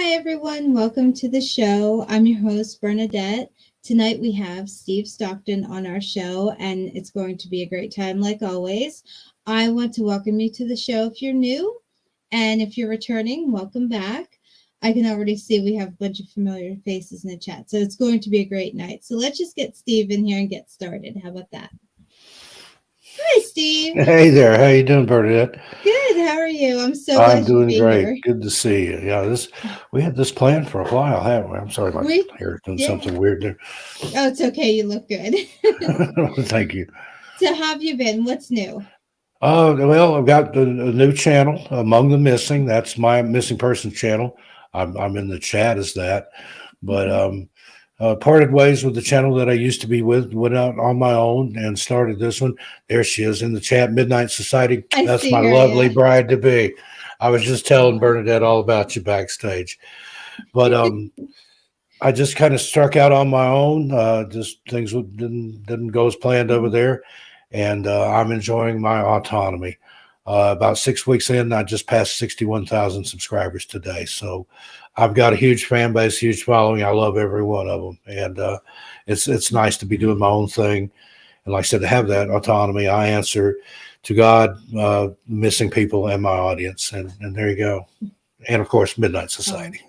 Hi, everyone. Welcome to the show. I'm your host, Bernadette. Tonight we have Steve Stockton on our show, and it's going to be a great time like always. I want to welcome you to the show if you're new, and if you're returning, welcome back. I can already see we have a bunch of familiar faces in the chat, so it's going to be a great night. So let's just get Steve in here and get started. How about that? Hi, Steve. Hey there, how you doing, Bernadette? Good. How are you? I'm so I'm glad you doing be great. here. Good to see you. Yeah, we had this planned for a while, haven't we? I'm sorry, my We hair's doing yeah. something weird there. Oh, it's okay. You look good. Thank you. So, how have you been? What's new? Well, I've got a new channel, Among the Missing. That's my missing persons channel. I'm in the chat as that, but parted ways with the channel that I used to be with. Went out on my own and started this one. There she is in the chat, Midnight Society. I That's see my her. lovely Yeah. bride to be. I was just telling Bernadette all about you backstage, but I just kind of struck out on my own. Just things didn't go as planned over there, and I'm enjoying my autonomy. About 6 weeks in, I just passed 61,000 subscribers today. So I've got a huge fan base, huge following. I love every one of them, and it's nice to be doing my own thing. And like I said, to have that autonomy, I answer to God, missing people, and my audience, and there you go. And of course, Midnight Society.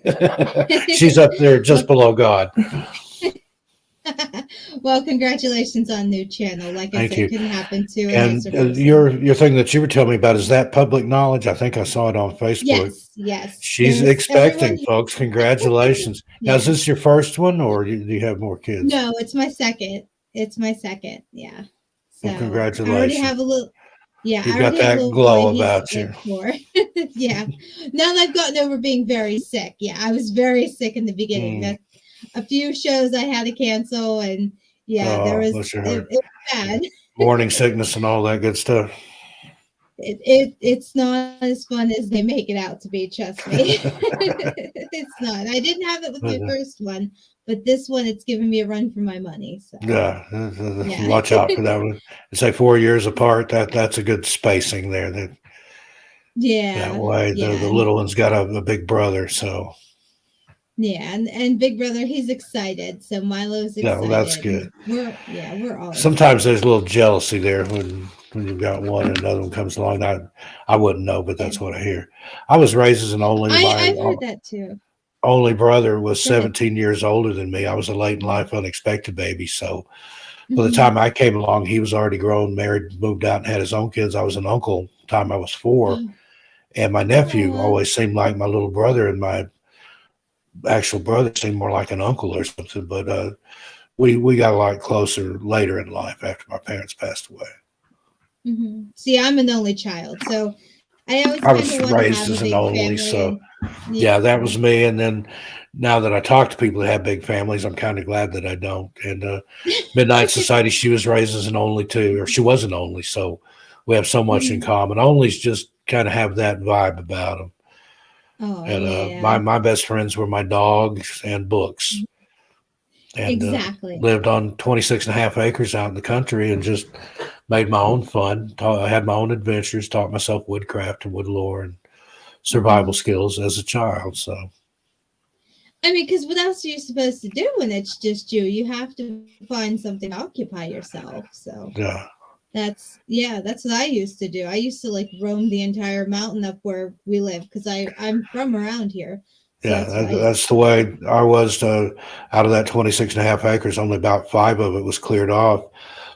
She's up there just below God. Well, congratulations on new channel. Like I Thank said, you. couldn't happen to a And nicer person. your thing that you were telling me about, is that public knowledge? I think I saw it on Facebook. Yes. She's There's everyone. expecting, folks. Congratulations. Now, is Yeah. this your first one, or do you have more kids? No, it's my second. It's my second. Yeah. So Well, I already congratulations. have a little. Yeah, I You've got already have a that little boy. glow He's about like you. 4. Yeah. Now that I've gotten over being very sick. Yeah, I was very sick in the beginning. Mm. A few shows I had to cancel, and yeah, Oh, bless your heart. it was bad. Morning sickness and all that good stuff. It's not as fun as they make it out to be. Trust me, it's not. I didn't have it with my first one, but this one, it's giving me a run for my money. So Yeah, yeah, watch out for that one. Say 4 years apart. That's a good spacing there. That yeah, way, the yeah, little one's got a big brother. So yeah, and Big Brother, he's excited. So Milo's yeah, well, that's excited, good. and we're all Sometimes excited. there's a little jealousy there when you've got one and another one comes along. I wouldn't know, but Yeah, that's what I hear. I was raised as an only. My I've heard that too. only brother was Go ahead. 17 years older than me. I was a late in life unexpected baby. So by the Mm-hmm. time I came along, he was already grown, married, moved out, and had his own kids. I was an uncle the time I was 4. And my nephew Oh, always seemed like my little brother, and my actual brother seemed more like an uncle or something. But we got a lot closer later in life after my parents passed away. mm-hmm. See, I'm an only child, so I always I kind was of want to raised have a as an big only, family, so and yeah. yeah, that was me. And then now that I talk to people that have big families, I'm kind of glad that I don't. And Midnight Society, she was raised as an only too, or she was an only, so we have so much in Mhm. common. Onlys just kind of have that vibe about them. Oh And yeah, my best friends were my dogs and books, and exactly. lived on 26 and a half acres out in the country, and just made my own fun. I had my own adventures, taught myself woodcraft and wood lore and survival Mhm. skills as a child. So I mean, because what else are you supposed to do when it's just you? You have to find something to occupy yourself. So yeah, that's what I used to do. I used to like roam the entire mountain up where we live because I'm from around here. So yeah, that's what I used that's to the do. way I was. Out of that 26 and a half acres, only about 5 of it was cleared off.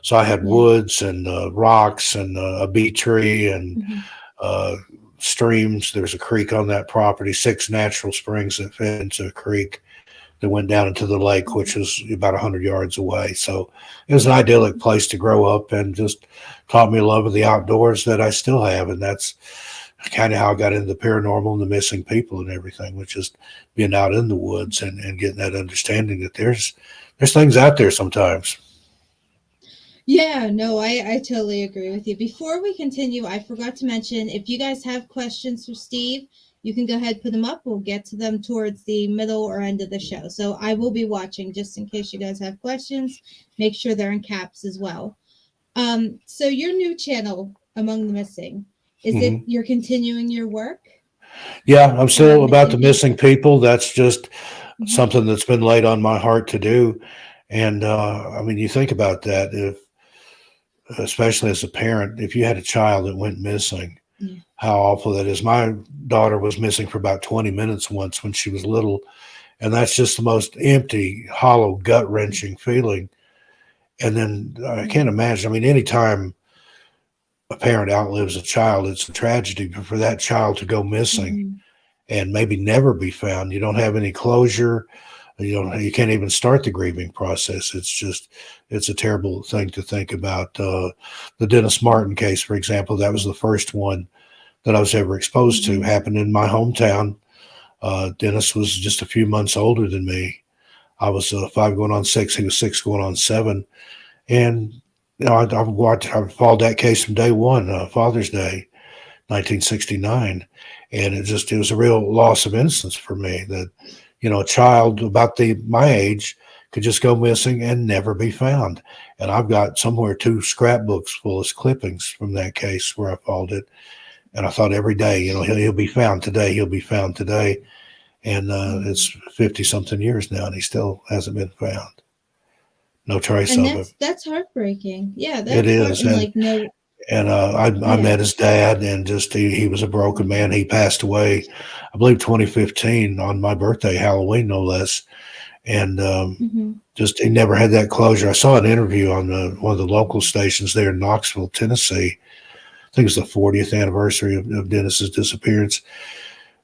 So I had Yeah. woods and rocks and a bee tree and Mhm. uh, streams. There's a creek on that property, 6 natural springs that fed into a creek that went down into the lake, which is about 100 yards away. So it was an idyllic place to grow up, and just taught me a love of the outdoors that I still have. And that's kind of how I got into the paranormal and the missing people and everything, which is being out in the woods and getting that understanding that there's things out there sometimes. Yeah, no, I totally agree with you. Before we continue, I forgot to mention if you guys have questions for Steve, you can go ahead and put them up. We'll get to them towards the middle or end of the show. So I will be watching just in case you guys have questions. Make sure they're in caps as well. So your new channel, Among the Missing, is it Mm-hmm. you're continuing your work? Yeah, I'm still It about the can be. missing people. That's just Mhm. something that's been laid on my heart to do. And I mean, you think about that, if especially as a parent, if you had a child that went missing, Yeah. how awful that is. My daughter was missing for about 20 minutes once when she was little, and that's just the most empty, hollow, gut Yeah. wrenching feeling. And then I can't Yeah. imagine. I mean, anytime a parent outlives a child, it's a tragedy. But for that child to go missing Mhm. and maybe never be found, you don't have any closure. You can't even start the grieving process. It's a terrible thing to think about. The Dennis Martin case, for example, that was the first one that I was ever exposed to. Mhm. Happened in my hometown. Dennis was just a few months older than me. I was 5 going on 6. He was 6 going on 7. And I've followed that case from day one, Father's Day, 1969, and it was a real loss of innocence for me that a child about the my age could just go missing and never be found. And I've got somewhere 2 scrapbooks full of clippings from that case where I followed it. And I thought every day, he'll be found today. He'll be found today. And Mhm. it's 50 something years now, and he still hasn't been found. No trace And of him. that's heartbreaking. Yeah, It that's heart is, and like no. and I Yeah. met his dad, and just he was a broken man. Mhm. He passed away, I believe, 2015 on my birthday, Halloween, no less. And Mhm. just he never had that closure. I saw an interview on one of the local stations there in Knoxville, Tennessee. I think it was the 40th anniversary of Dennis's disappearance.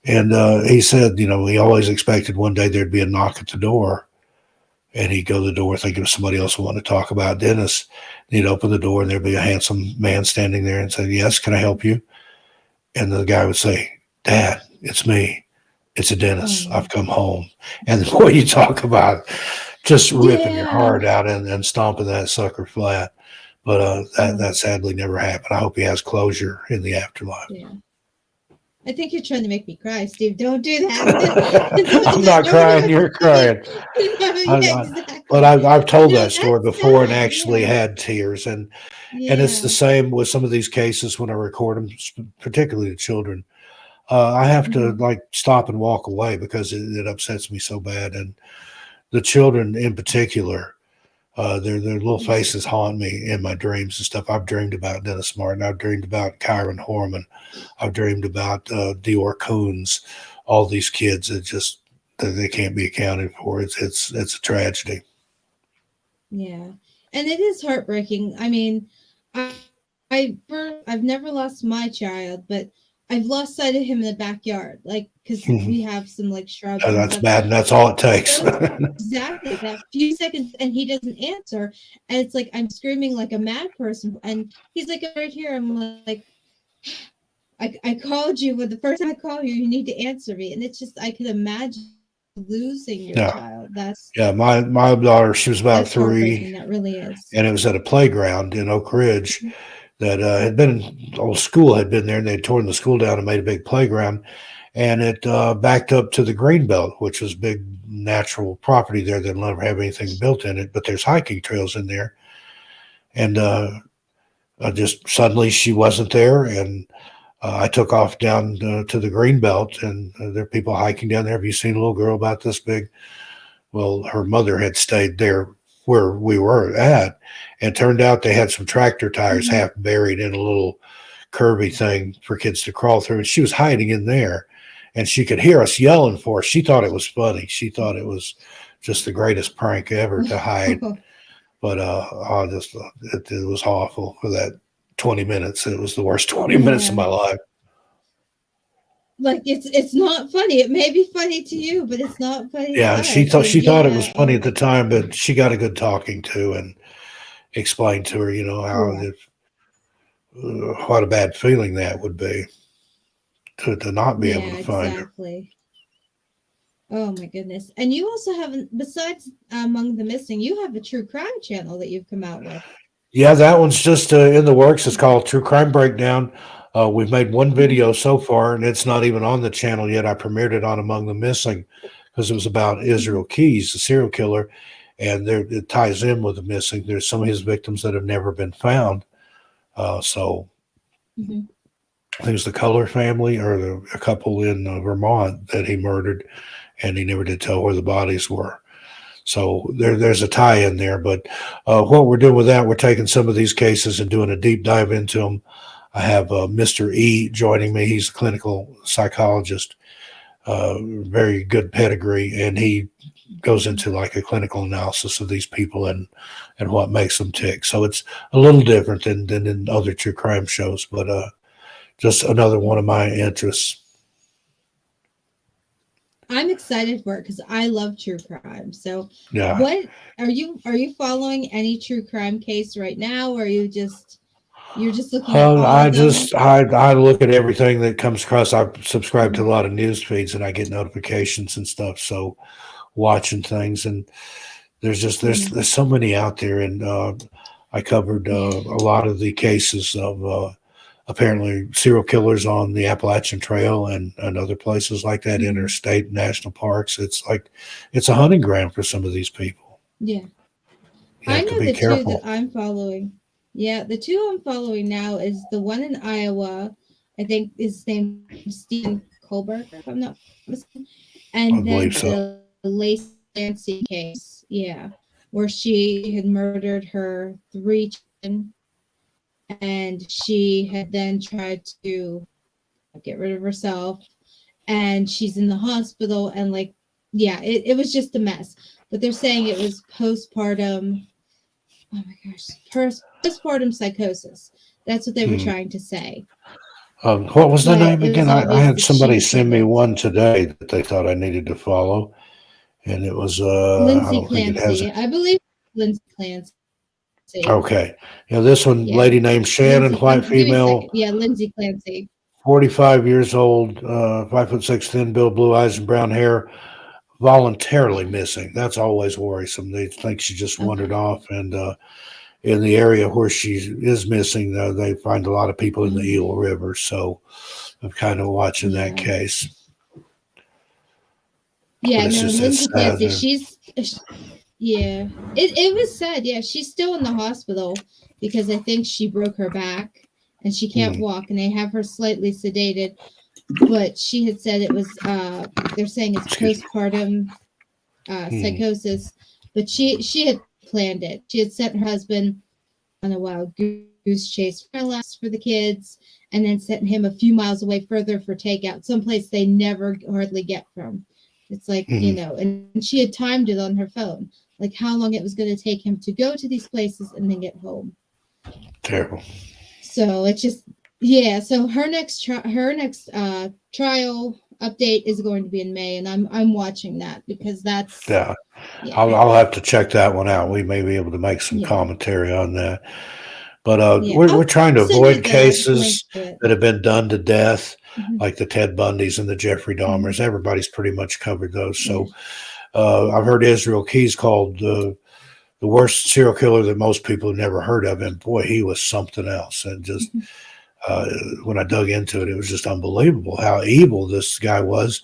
And he said, he always expected one day there'd be a knock at the door. And he'd go to the door thinking of somebody else who wanted to talk about Dennis. And he'd open the door and there'd be a handsome man standing there and say, "Yes, can I help you?" And the guy would say, "Dad, it's me. It's a Dennis. Oh. I've come home." And the boy, you talk about just ripping your Yeah. heart out and stomping that sucker flat. But that Oh. sadly never happened. I hope he has closure in the afterlife. Yeah. I think you're trying to make me cry, Steve. Don't do that. Don't do I'm that. not Nobody crying. wants to You're see crying. it. No, I, yeah, I, but exactly. I've told No, that story that's before and sad. actually Yeah. had tears. And it's the Yeah. same with some of these cases when I record them, particularly the children. I have to Mhm. like stop and walk away because it upsets me so bad. And the children in particular, their little Yeah. faces haunt me in my dreams and stuff. I've dreamed about Dennis Martin. I've dreamed about Kyron Horman. I've dreamed about Dior Coons. All these kids that just they can't be accounted for. It's a tragedy. Yeah. And it is heartbreaking. I mean, I've never lost my child, but I've lost sight of him in the backyard, like because we have some like shrubs and That's stuff. bad, and that's all it takes. Those exactly that few seconds, and he doesn't answer, and it's like I'm screaming like a mad person, and he's like right here. I'm like, I called you, but the first time I call you, you need to answer me, and it's just I could imagine losing your Yeah, child. yeah. My daughter, she was about That's 3, heartbreaking. That really is. and it was at a playground in Oak Ridge that had been old school had been there, and they'd torn the school down and made a big playground, and it backed up to the green belt, which was big natural property there that never have anything built in it, but there's hiking trails in there, and just suddenly she wasn't there, and I took off down to the green belt, and there are people hiking down there. Have you seen a little girl about this big? Well, her mother had stayed there where we were at, and turned out they had some tractor tires Mhm. half buried in a little curvy thing for kids to crawl through. And she was hiding in there, and she could hear us yelling for us. She thought it was funny. She thought it was just the greatest prank ever to hide. But it was awful for that 20 minutes. It was the worst 20 minutes of Yeah. my life. Like it's not funny. It may be funny to you, but it's not funny to Yeah, us. So she thought it was yeah. funny Oh at the my time, goodness. but she got a good talking to and explained to her, how Yeah. what a bad feeling that would be to not be able Yeah, to find her. exactly. Oh my goodness. And you also have, besides Among the Missing, you have a true crime channel that you've come out with. Yeah, that one's just in the works. It's called True Crime Breakdown. We've made one Mhm. video so far, and it's not even on the channel yet. I premiered it on Among the Missing because it was about Mhm. Israel Keys, the serial killer, and it ties in with the missing. There's some of his victims that have never been found. So Mhm. I think it was the Color family or a couple in Vermont that he murdered, and he never did tell where the bodies were. So there's a tie in there. But what we're doing with that, we're taking some of these cases and doing a deep dive into them. I have Mr. E joining me. He's a clinical psychologist, very good pedigree, and he goes into like a clinical analysis of these people and what makes them tick. So it's a little different than in other true crime shows, but just another one of my interests. I'm excited for it because I love true crime. So, Yeah. what are you following any true crime case right now, or are you're just looking at all I of them? just I look at everything that comes across. I subscribe to a Mhm. lot of news feeds and I get notifications and stuff. So watching things, and Mhm. there's so many out there, and I covered Yeah. a lot of the cases of apparently serial killers on the Appalachian Trail and other places like that, Mhm. interstate national parks. It's like it's a hunting ground for some of these people. Yeah. You I have to know be the two that careful. I'm following. Yeah, the two I'm following now is the one in Iowa. I think is named Stephen Colbert, if I'm not mistaken. I And believe then so. the Lacey Clancy case. Yeah. Where she had murdered her three children, and she had then tried to get rid of herself, and she's in the hospital, and like, yeah, it was just a mess. But they're saying it was postpartum, oh my gosh, postpartum psychosis. That's what they were Hmm. trying to say. What was the But name it was again? I obvious had that she somebody was send me killed. one today that they thought I needed to follow, and it was I Lindsay don't think it has. Clancy. I believe Lindsay Clancy. Okay, this one, Yeah. lady named Shannon, Lindsay. white I'm giving female, second. Yeah, Lindsay Clancy. 45 years old, 5'6", thin build, blue eyes and brown hair, voluntarily missing. That's always worrisome. They think she just wandered Okay. off, and in the area where she is missing, they find a lot of people in the Mm, Eel River. So I'm kind of watching that yeah. case, but Yeah, it's no, just it's Lindsay sad. Clancy, yeah. It was sad. Yeah, she's still in the hospital because I think she broke her back and she can't Hmm, walk, and they have her slightly sedated, but she had said it was they're saying it's excuse me. postpartum Hmm, psychosis, but she had planned it. She had sent her husband on a wild goose chase for the kids, and then sent him a few miles away further for takeout, someplace they never hardly get from. It's like, hmm, and she had timed it on her phone, like how long it was going to take him to go to these places and then get home. terrible. So it's just, yeah. So her next trial update is going to be in May, and I'm watching that because that's, Yeah, yeah, I'll have to check that one out. We may be able to make some yeah, commentary on that. But yeah. we're I'll trying to send you avoid the link cases to it. that have been done to death, Hmm. like the Ted Bundys and the Jeffrey Hmm. Dahmers. Everybody's pretty much covered those. Yeah. So I've heard Israel Keys called the worst serial killer that most people have never heard of, and boy, he was something else. And just Hmm. uh, when I dug into it, it was just unbelievable how evil this guy was,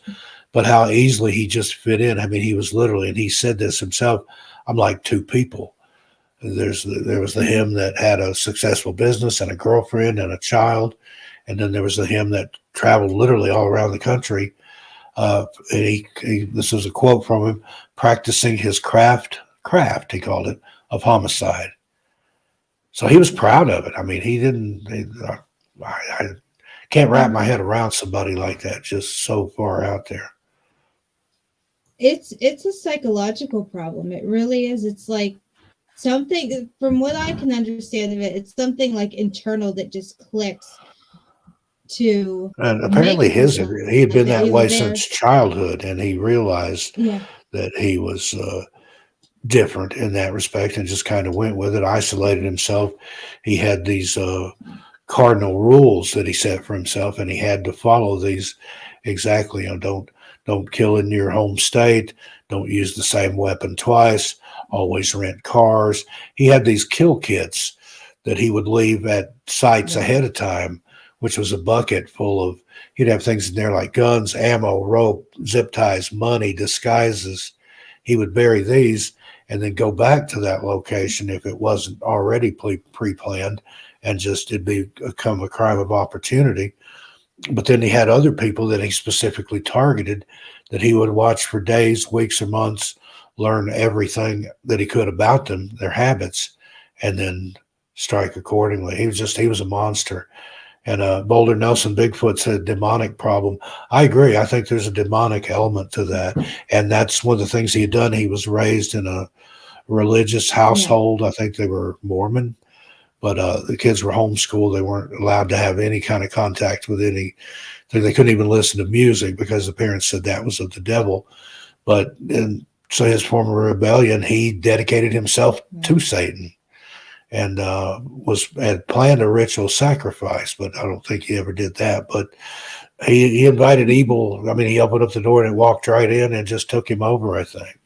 but how easily he just fit in. I mean, he was literally, and he said this himself. I'm like two people. There was the Hmm. him that had a successful business and a girlfriend and a child, and then there was the him that traveled literally all around the country. And this is a quote from him: practicing his craft he called it, of homicide. So he was proud of it. I mean, he didn't. I can't wrap my Hmm. head around somebody like that, just so far out there. It's a psychological problem. It really is. It's like something, from what I can understand of it, it's something like internal that just clicks to And make apparently, a person he had like been that. that Either way they're, since childhood, and he realized yeah. that he was different in that respect, and just kind of went with it. Isolated himself. He had these cardinal rules that he set for himself, and he had to follow these exactly. Don't kill in your home state. Don't use the same weapon twice. Always rent cars. He had these kill kits that he would leave at sites Wow. ahead of time, which was a bucket full of. He'd have things in there like guns, ammo, rope, zip ties, money, disguises. He would bury these and then go back to that location if it wasn't already pre planned, and just it'd become a crime of opportunity. But then he had other people that he specifically targeted that he would watch for days, weeks, or months, learn everything that he could about them, their habits, and then strike accordingly. He was a monster. And Boulder Nelson Bigfoot's a demonic problem. I agree. I think there's a demonic element to that. And that's one of the things he had done. He was raised in a religious Yeah. household. I think they were Mormon, but the kids were homeschooled. They weren't allowed to have any kind of contact with any. They couldn't even listen to music because the parents said that was of the devil. But in so his form of rebellion, he dedicated himself to Satan and had planned a ritual sacrifice, but I don't think he ever did that. But he invited evil. I mean, he opened up the door and it walked right in and just took him over, I think.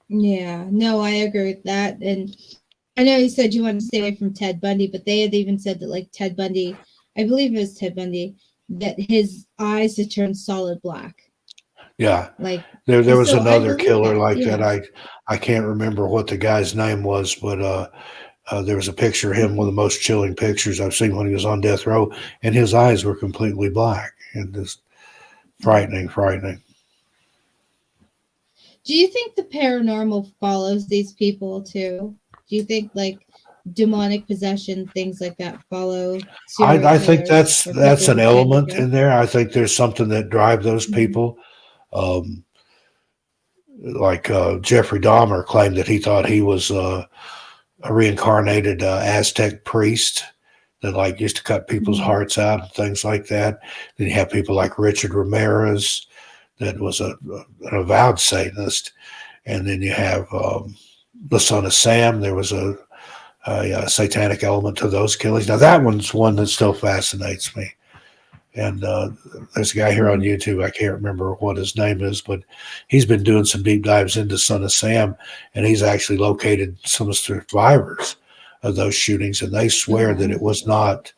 Yeah, no, I agree with that. And I know you said you want to stay away from Ted Bundy, but they had even said that, like, Ted Bundy, I believe it was Ted Bundy, that his eyes had turned solid black. Yeah. Like, There was so I another believe killer that. like that. Yeah. I can't remember what the guy's name was, but there was a picture of him, one of the most chilling pictures I've seen when he was on death row, and his eyes were completely black and just frightening, frightening. Do you think the paranormal follows these people too? Do you think, like, demonic possession, things like that, follow serial I think killers or that's people an who kind of element go? in there. I think there's something that drive those Mhm. people. Um, like Jeffrey Dahmer claimed that he thought he was a reincarnated Aztec priest that like used to cut people's Mhm. hearts out and things like that. Then you have people like Richard Ramirez that was an avowed Satanist, and then you have the son of Sam. There was a satanic element to those killings. Now that one's one that still fascinates me. And there's a guy here on Mhm. YouTube. I can't remember what his name is, but he's been doing some deep dives into Son of Sam, and he's actually located some of the survivors of those shootings, and they Oh, swear that it wow. was not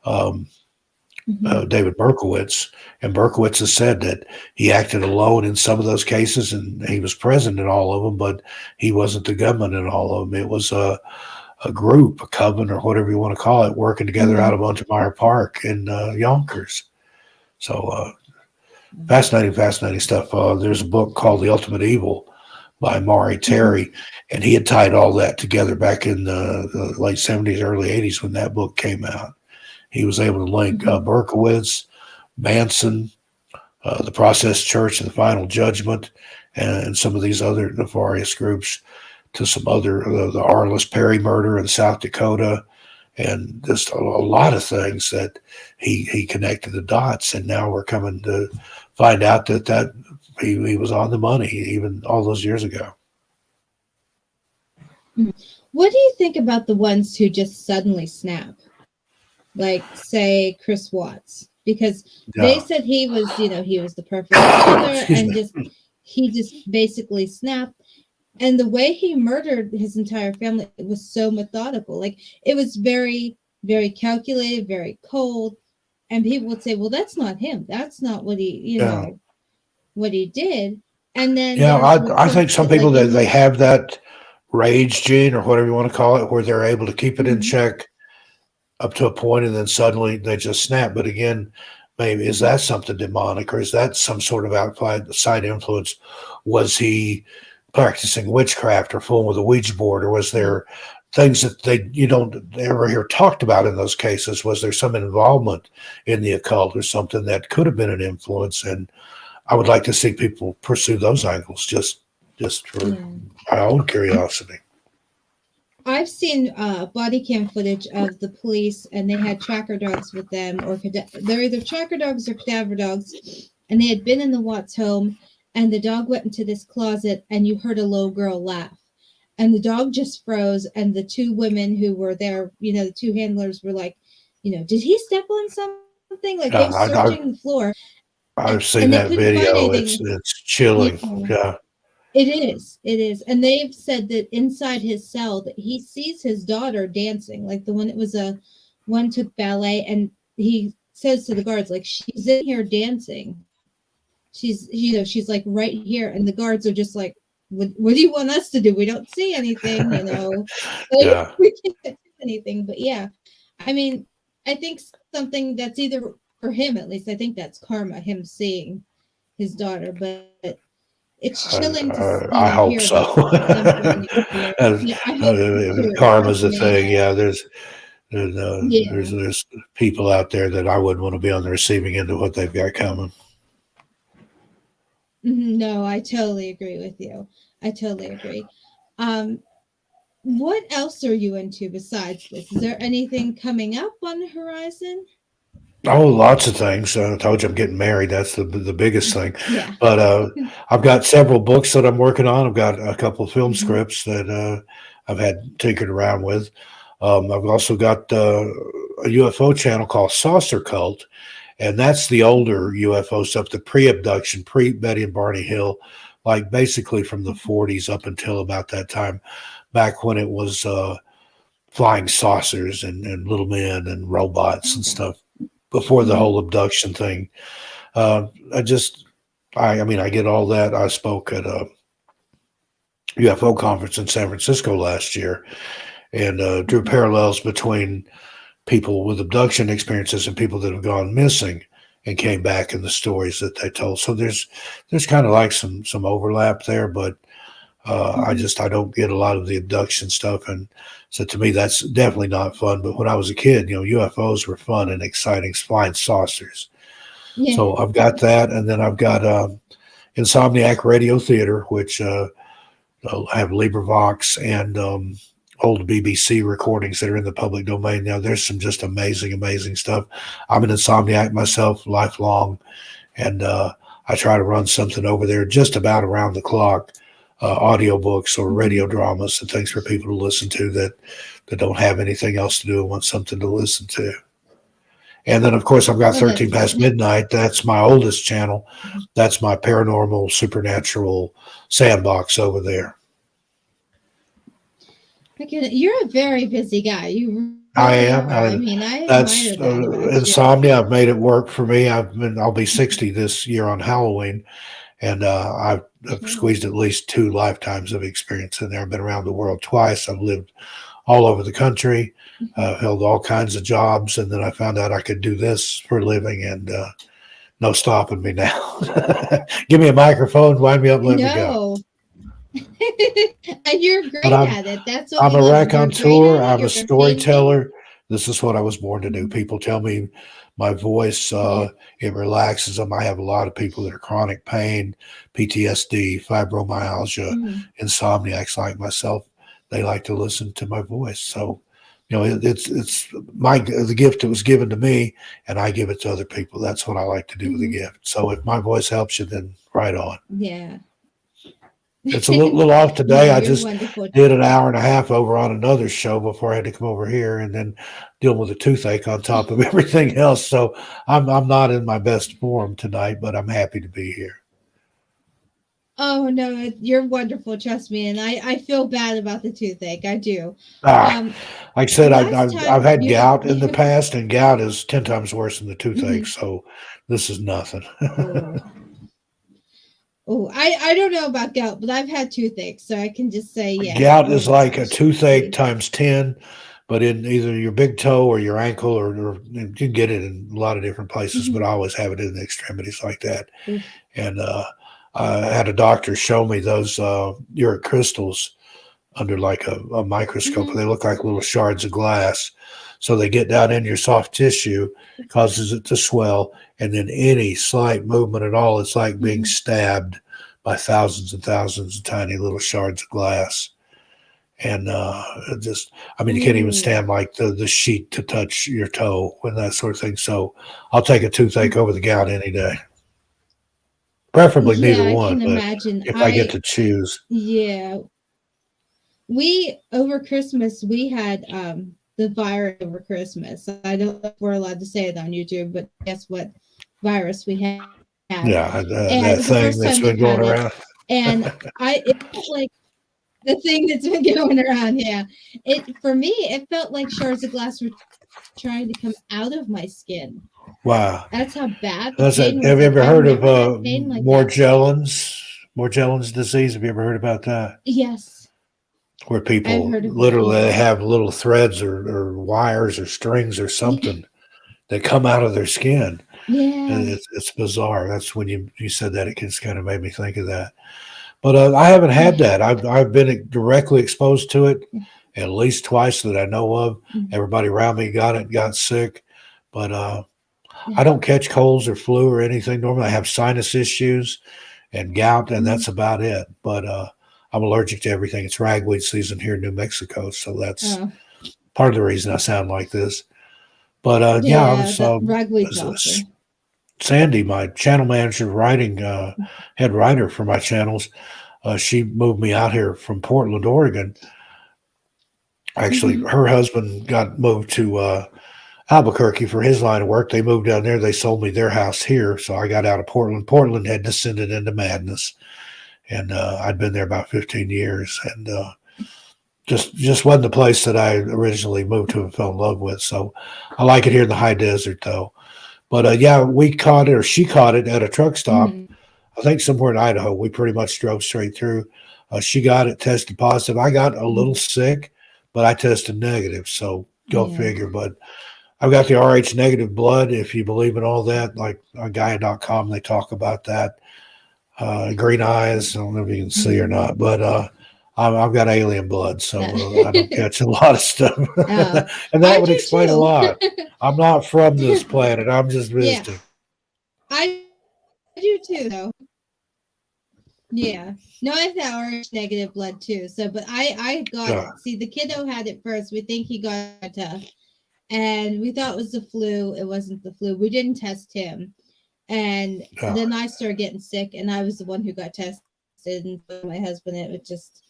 um, Mhm. David Berkowitz. And Berkowitz has said that he acted alone in some of those cases, and he was present in all of them, but he wasn't the gunman in all of them. It was a group, a coven, or whatever you want to call it, working together out Mhm. of Untermeyer Park in Yonkers. So fascinating, fascinating stuff. There's a book called The Ultimate Evil by Maury Mhm. Terry, and he had tied all that together back in the late 70s, early 80s when that book came out. He was able to link Mhm. Berkowitz, Manson, the Process Church, and the Final Judgment, and some of these other nefarious groups to some other, the Arliss Perry murder in South Dakota, and just a lot of things that he connected the dots. And now we're coming to find out that he was on the money even all those years ago. Mhm. What do you think about the ones who just suddenly snap? Like, say, Chris Watts, because they Yeah. said he was, he was the perfect father, Excuse and me. just he just basically snapped. And the way he murdered his entire family was so methodical. Like, it was very, very calculated, very cold. And people would say, well, that's not him. That's not what he, Yeah. what he did. And then Yeah. there's I think reports some that, people like, it that they looked. have that rage gene or whatever you want to call it, where they're able to keep it in Mhm. check up to a point and then suddenly they just snap. But again, maybe is that something demonic or is that some sort of outside influence? Was he practicing witchcraft or fooling with a Ouija board, or was Yeah. there things that you don't ever hear talked about in those cases? Was there some involvement in the occult or something that could have been an influence? And I would like to see people pursue those angles just for Yeah. my own curiosity. I've seen body cam footage of the police, and they had tracker dogs with them, or they're either tracker dogs or cadaver dogs, and they had been in the Watts home, and the dog went into this closet, and you heard a low girl laugh, and the dog just froze, and the two women who were there, the two handlers were like, did he step on something? Like, they were Yeah, searching the floor, I've and seen they that couldn't find video. anything. It's chilling. Yeah. Yeah. It is. It is. And they've said that inside his cell that he sees his daughter dancing. Like, the one that was one took ballet, and he says to the guards, like, she's in here dancing. She's like right here, and the guards are just like, what do you want us to do? We don't see anything. Like, Yeah. we can't do anything. But yeah, I mean, I think something that's either for him at least. I think that's karma, him seeing his daughter, but it's chilling to I hear hope about so. them finding her. Yeah, I hope so too. Karma's Trust a me. thing. Yeah, Yeah. there's people out there that I wouldn't want to be on the receiving end of what they've got coming. No, I totally agree with you. I totally agree. Um, what else are you into besides this? Is there anything coming up on the horizon? Oh, lots of things. I told you I'm getting married. That's the biggest thing. Yeah. But I've got several books that I'm working on. I've got a couple of film Mhm. scripts that I've had tinkered around with. I've also got a UFO channel called Saucer Cult, and that's the older UFO stuff, the pre-abduction, pre-Betty and Barney Hill, like basically from the 40s up until about that time, back when it was flying saucers and little men and robots and stuff before the Mhm. whole abduction thing. I just, I mean, I get all that. I spoke at a UFO conference in San Francisco last year and drew Mhm. parallels between people with abduction experiences and people that have gone missing and came back in the stories that they told. So there's kind of like some overlap there, but Mhm. I don't get a lot of the abduction stuff, and so to me that's definitely not fun. But when I was a kid, UFOs were fun and exciting, flying saucers. Yeah. So I've got that, and then I've got Insomniac Radio Theater, which I have LibriVox and old BBC recordings that are in the public domain. Now there's some just amazing, amazing stuff. I'm an insomniac myself, lifelong, and I try to run something over there just about around the clock. Audiobooks or radio Mhm. dramas and things for people to listen to that don't have anything else to do and want something to listen to. And then, of course, I've got Oh, that's 13 good. Past Midnight. That's my oldest channel. That's my paranormal, supernatural sandbox over there. You're a very busy guy. You I really are. am. I mean, I admire That's that about you. insomnia. I've made it work for me. I'll be 60 this year on Halloween, and I've Oh. squeezed at least two lifetimes of experience in there. I've been around the world twice. I've lived all over the country, Mhm. held all kinds of jobs, and then I found out I could do this for a living, and no stopping me now. Give me a microphone, wind me up, let me go. No. And you're But great at it. That's what we I'm a love. You're great raconteur. at it. I'm a You're entertaining. storyteller. This is what I was born to do. Mhm. People tell me my voice Yeah. it relaxes them. I have a lot of people that are chronic pain, PTSD, fibromyalgia, Mhm. insomniacs like myself. They like to listen to my voice. So, it's my the gift that was given to me, and I give it to other people. That's what I like to do with the Mhm. gift. So, if my voice helps you, then right on. Yeah. It's a little off No, today. I you're just wonderful. did an hour and a half over on another show before I had to come over here and then deal with a toothache on top of everything else. So I'm not in my best form tonight, but I'm happy to be here. Oh no, you're wonderful. Trust me, and I feel bad about the toothache. I do. Ah, Um, like I said, last I've time had you. gout in the past, and gout is 10 times worse than the toothache. Mhm. So this is nothing. Oh. Oh, I don't know about gout, but I've had toothache, so I can just say, yeah. Gout Oh is my like a gosh. toothache See. times 10, but in either your big toe or your ankle, or you can get it in a lot of different places, but I Hmm. always have it in the extremities like that. Oof. And I had a doctor show me those uric crystals under like a microscope. Hmm. They look like little shards of glass. So they get down in your soft tissue, causes it to swell, and then any slight movement at all, it's like being Hmm. stabbed by thousands and thousands of tiny little shards of glass. And I mean, you can't even Ooh. stand like the sheet to touch your toe and that sort of thing. So I'll take a toothache over the gout any day. Preferably neither Yeah, I one, can but imagine. if I get to choose, Yeah, we over Christmas we had the virus over Christmas. I don't know if we're allowed to say it on YouTube, but guess what virus we had? And yeah, it was the that first time thing we've that's had been it, going around. and it felt like the thing that's been going around. Yeah, it for me it felt like shards of glass were trying to come out of my skin. Wow. That's how bad the That's that. pain Have was. you Like ever I've heard of never had pain like that. Morgellons disease? Have you ever heard about that? Yes, Where I've people heard of that. literally Yeah. have little threads or wires or strings or Yeah. something they come out of their skin. And Yeah. it's bizarre. That's when you said that, it just kind of made me think of that. But I haven't had Yeah. that. I've been directly exposed to it Yeah. at least twice that I know of. Mhm. Everybody around me got it, got sick, but I Yeah. don't catch colds or flu or anything. Normally, I have sinus issues and gout, and Mhm. that's about it. But I'm allergic to everything. It's ragweed season here in New Mexico, so that's Oh. part of the reason I sound like this. But yeah, I Yeah, was that ragweed's awful. Sandy, my channel manager, writing head writer for my channels. She moved me out here from Portland, Oregon. Actually, Mhm. her husband got moved to Albuquerque for his line of work. They moved down there. They sold me their house here, so I got out of Portland. Portland had descended into madness, and I'd been there about 15 years, and just wasn't the place that I originally moved to and fell in love with. So I like it here in the high desert, though. But yeah, we caught it, or she caught it at a truck stop. Mhm. I think somewhere in Idaho. We pretty much drove straight through. She got it, tested positive. I got a little Mhm. sick, but I tested negative. So go Yeah. figure. But I've got the RH negative blood, if you believe in all that. Like on Gaia.com, they talk about that. Green eyes. I don't know if you can see or Mhm. not, but I've got alien blood, so I don't That- catch a lot of stuff. Oh, And that I would explain a do lot. I'm not from this too. planet. I'm just Yeah, visiting. I do too, though. Yeah. No, I have that orange negative blood too. So, but I got Uh, it. See, the kiddo had it first. We think he got it, and we thought it was the flu. It wasn't the flu. We didn't test him, and uh, then I started getting sick, and I was the one who got tested. And so my husband, it was just,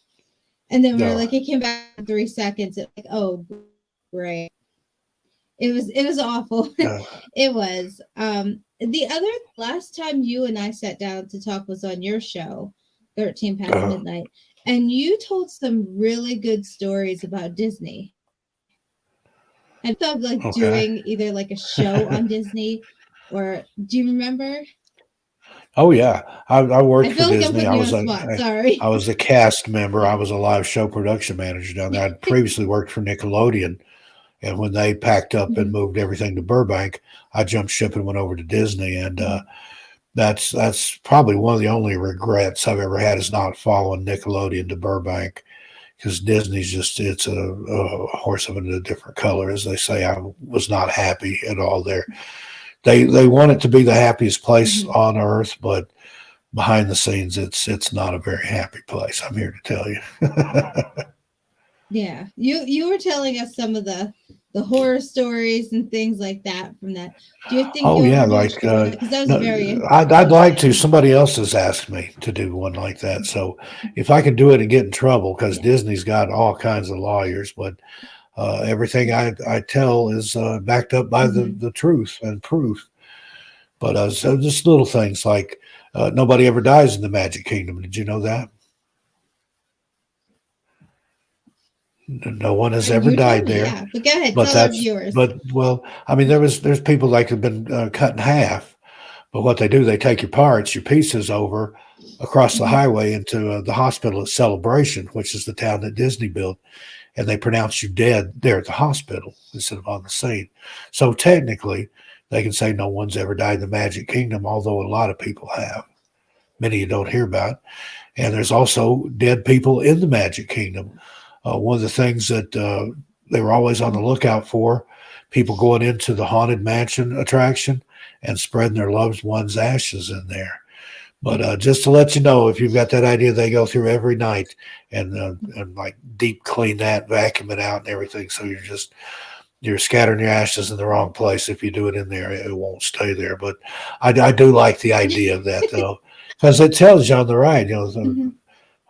and then we're uh, like, it came back in 3 seconds. It like, oh, great. It was awful. uh, It was. The other last time you and I sat down to talk was on your show, 13 Past uh, Midnight, and you told some really good stories about Disney. Have you thought of like okay. doing either like a show on Disney, or do you remember? Oh yeah, I I worked for feel like I'm Disney. putting you on the spot. I Sorry. was a cast member. I Yeah. was a live show production manager down there. I'd previously worked for Nickelodeon, and when they packed up and Mhm, moved everything to Burbank, I jumped ship and went over to Disney. And mhm, that's probably one of the only regrets I've ever had is not following Nickelodeon to Burbank, because Disney's just it's a horse of a different color, as they say. I was not happy at all there. They want it to be the happiest place mhm. on earth, but behind the scenes, it's not a very happy place. I'm here to tell you. Yeah, you were telling us some of the horror stories and things like that from that. Do you think Oh you'll yeah, ever do a like show on that? Because that was no, very I'd like to. interesting. Somebody else has asked me to do one like that. So if I could do it and get in trouble, because Yeah. Disney's got all kinds of lawyers, but everything I tell is backed up by Hmm. the truth and proof. But so just little things like nobody ever dies in the Magic Kingdom. Did you know that? No one has ever You told died me, there. yeah. But go ahead, But tell our that's viewers. but well, I mean, there's people like have been cut in half. But what they do, they take your parts, your pieces over across the Hmm. highway into the hospital at Celebration, which is the town that Disney built, and they pronounce you dead there at the hospital instead of on the scene. So technically, they can say no one's ever died in the Magic Kingdom, although a lot of people have. Many you don't hear about. And there's also dead people in the Magic Kingdom. One of the things that they were always on the lookout for, people going into the Haunted Mansion attraction and spreading their loved ones' ashes in there. But just to let you know, if you've got that idea, they go through every night and like deep clean that, vacuum it out, and everything. So you're scattering your ashes in the wrong place. If you do it in there, it won't stay there. But I do like the idea of that though, because it tells you on the ride, Hmm.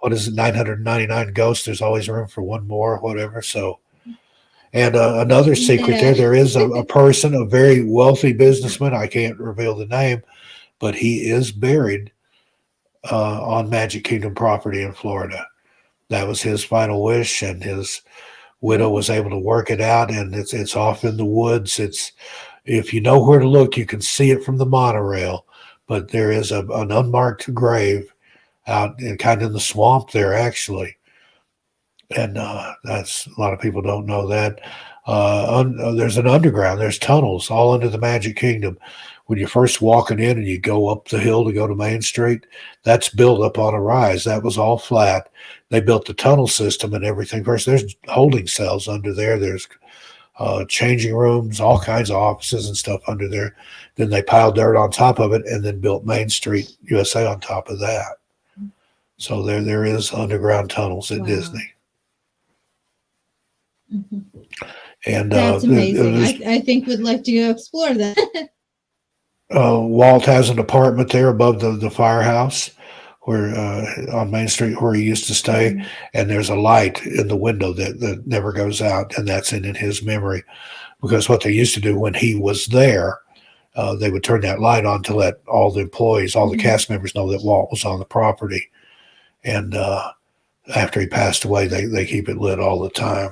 what is it, 999 ghosts. There's always room for one more, whatever. So, and another secret Yeah. there is a person, a very wealthy businessman. I can't reveal the name, but he is buried on Magic Kingdom property in Florida. That was his final wish, and his widow Oh. was able to work it out. And it's off in the woods. It's if you know where to look, you can see it from the monorail. But there is an unmarked grave out in kind of in the swamp there, actually. And that's a lot of people don't know that. There's an underground. There's tunnels all under the Magic Kingdom. When you're first walking in and you go up the hill to go to Main Street, that's built up on a rise. That was all flat. They built the tunnel system and everything first. There's holding cells under there. There's changing rooms, all kinds of offices and stuff under there. Then they piled dirt on top of it and then built Main Street USA on top of that. So there is underground tunnels at Disney. Mm-hmm. And that's amazing. I think we'd like to go explore that. Walt has an apartment there above the firehouse where on Main Street where he used to stay, Mm-hmm. and there's a light in the window that never goes out, and that's in his memory. Because what they used to do when he was there, they would turn that light on to let all the employees, all the Mm-hmm. cast members know that Walt was on the property. And after he passed away, they keep it lit all the time.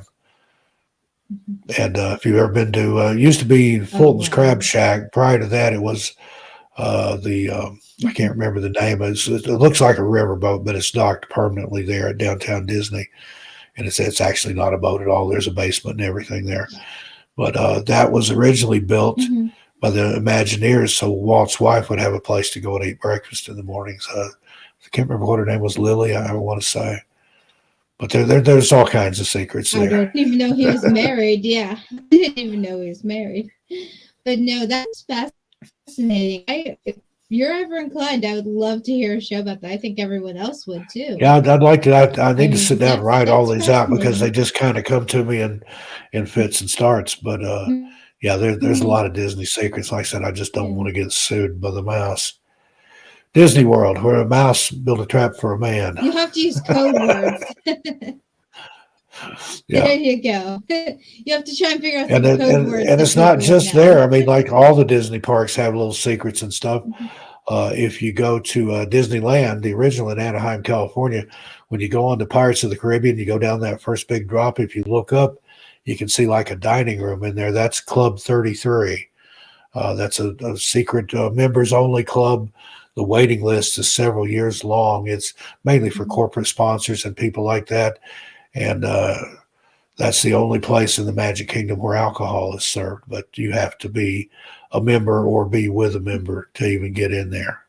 Mm-hmm. And if you've ever been to, it used to be Fulton's Crab Shack. Prior to that, it was I can't remember the name. It looks like a riverboat, but it's docked permanently there at downtown Disney. And it's actually not a boat at all. There's a basement and everything there. But that was originally built Mm-hmm. by the Imagineers, so Walt's wife would have a place to go and eat breakfast in the mornings. I can't remember what her name was, Lily, I want to say. But there's all kinds of secrets there. I don't even know he was married. Yeah, I didn't even know he was married. But no, that's fascinating. If you're ever inclined, I would love to hear a show about that. I think everyone else would too. Yeah, I'd like to. I need to sit down and write all these out because fascinating. they just kind of come to me in fits and starts. But yeah, there's a lot of Disney secrets. Like I said, I just don't want to get sued by the mouse. Disney World, where a mouse built a trap for a man. You have to use code words. Yeah. There you go. You have to try and figure out some And code words. and it's not just there. I mean, like all the Disney parks have little secrets and stuff. If you go to Disneyland, the original in Anaheim, California, when you go on to Pirates of the Caribbean, you go down that first big drop. If you look up, you can see like a dining room in there. That's Club 33. That's a secret members only club. The waiting list is several years long. It's mainly for corporate sponsors and people like that. And that's the only place in the Magic Kingdom where alcohol is served. But you have to be a member or be with a member to even get in there.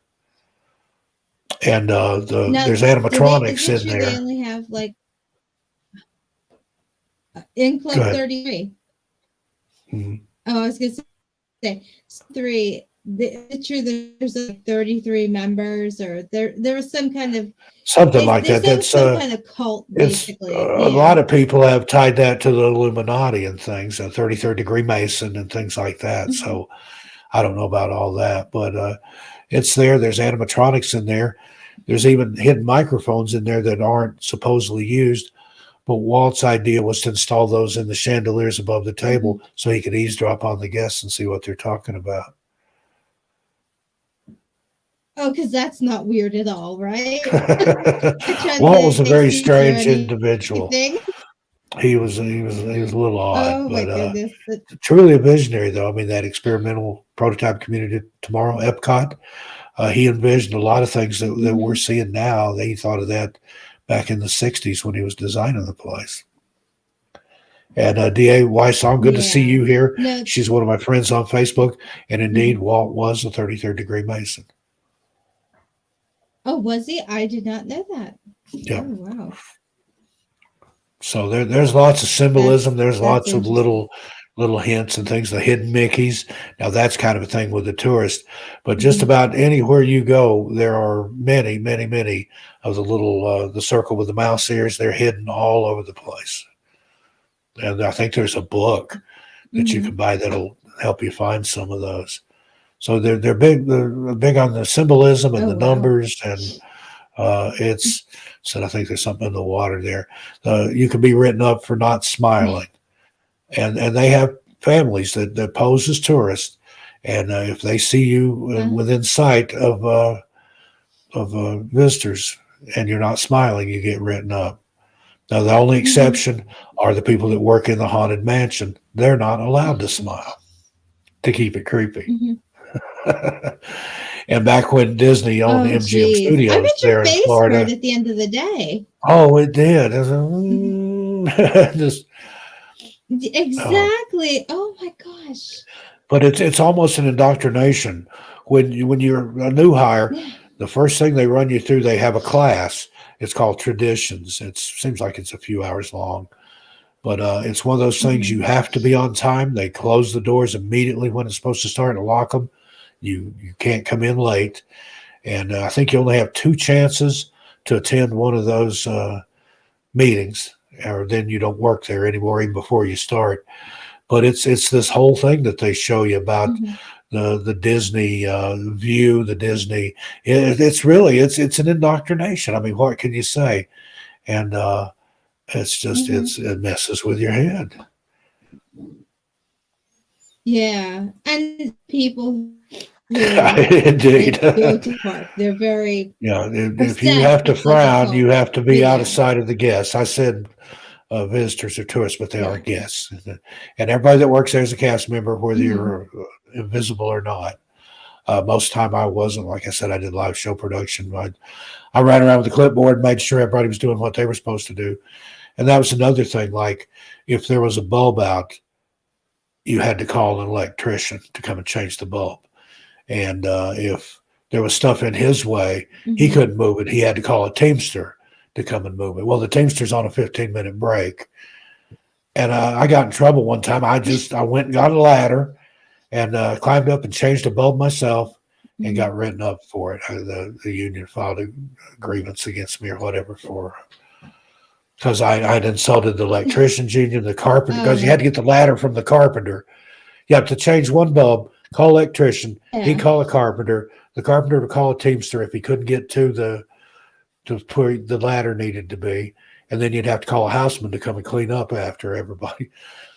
And there's animatronics in there. They only have like in Club 33. Mm-hmm. Oh, I was going to say 3. It's true there's like 33 members, or there was some kind of something like that. That's some kind of cult, basically. A lot of people have tied that to the Illuminati and things, 33rd degree Mason and things like that. Mm-hmm. So I don't know about all that, but it's there. There's animatronics in there. There's even hidden microphones in there that aren't supposedly used. But Walt's idea was to install those in the chandeliers above the table, mm-hmm. so he could eavesdrop on the guests and see what they're talking about. Oh, because that's not weird at all, right? Walt was a very strange individual. He was a little odd. Oh my goodness! Truly a visionary, though. I mean, that experimental prototype community tomorrow, Epcot. He envisioned a lot of things that we're seeing now. He thought of that back in the '60s when he was designing the place. And D.A. Weissong, good to see you here. No. She's one of my friends on Facebook. And indeed, Walt was a 33rd degree Mason. Oh, was he? I did not know that. Yeah. Oh, wow. So there's lots of symbolism. There's lots of little hints and things, the hidden Mickeys. Now, that's kind of a thing with the tourist. But just about anywhere you go, there are many, many, many of the little, the circle with the mouse ears. They're hidden all over the place. And I think there's a book that you can buy that'll help you find some of those. So they're big on the symbolism and the numbers, and it's. So I think there's something in the water there. You can be written up for not smiling, and they have families that pose as tourists, and if they see you within sight of visitors and you're not smiling, you get written up. Now the only exception are the people that work in the haunted mansion. They're not allowed to smile to keep it creepy. Mm-hmm. And back when Disney owned MGM Studios, I bet there in Florida, at the end of the day. Oh, it did. Just Uh, Exactly. Oh my gosh. but it's almost an indoctrination when you're a new hire. Yeah. The first thing they run you through, they have a class. It's called traditions. It seems like it's a few hours long, but it's one of those things you Mhm. have to be on time. They close the doors immediately when it's supposed to start and lock them. You can't come in late, and I think you only have two chances to attend one of those meetings, or then you don't work there anymore even before you start. But it's this whole thing that they show you about Mhm. the Disney view, the Disney. It's really it's an indoctrination. I mean, what can you say? And it's just Mhm. it messes with your head. Yeah. And people who Indeed. like go to the park, they're very Yeah, if you have obsessed to with like the frown, you whole. have to be out of Yeah. sight of the guests. I said visitors or tourists, but they are Yeah. guests, and everybody that works there is a cast member, whether Mhm. you're invisible or not. Most of the time, I wasn't. Like I said, I did live show production. I ran around with the clipboard, made sure everybody was doing what they were supposed to do, and that was another thing. Like if there was a bulb out, you had to call an electrician to come and change the bulb. And if there was stuff in his way, he Mhm. couldn't move it. He had to call a teamster to come and move it. Well, the teamster's on a 15-minute break. And I got in trouble one time. I went and got a ladder and climbed up and changed a bulb myself and Mhm. got written up for it. The union filed a grievance against me or whatever for because I'd insulted the electrician's union, the carpenter, because you Oh, had to get the ladder from the carpenter. You have to change one bulb, call electrician, he'd yeah. call a carpenter, the carpenter would call a teamster if he couldn't get to where the ladder needed to be. And then you'd have to call a houseman to come and clean up after everybody.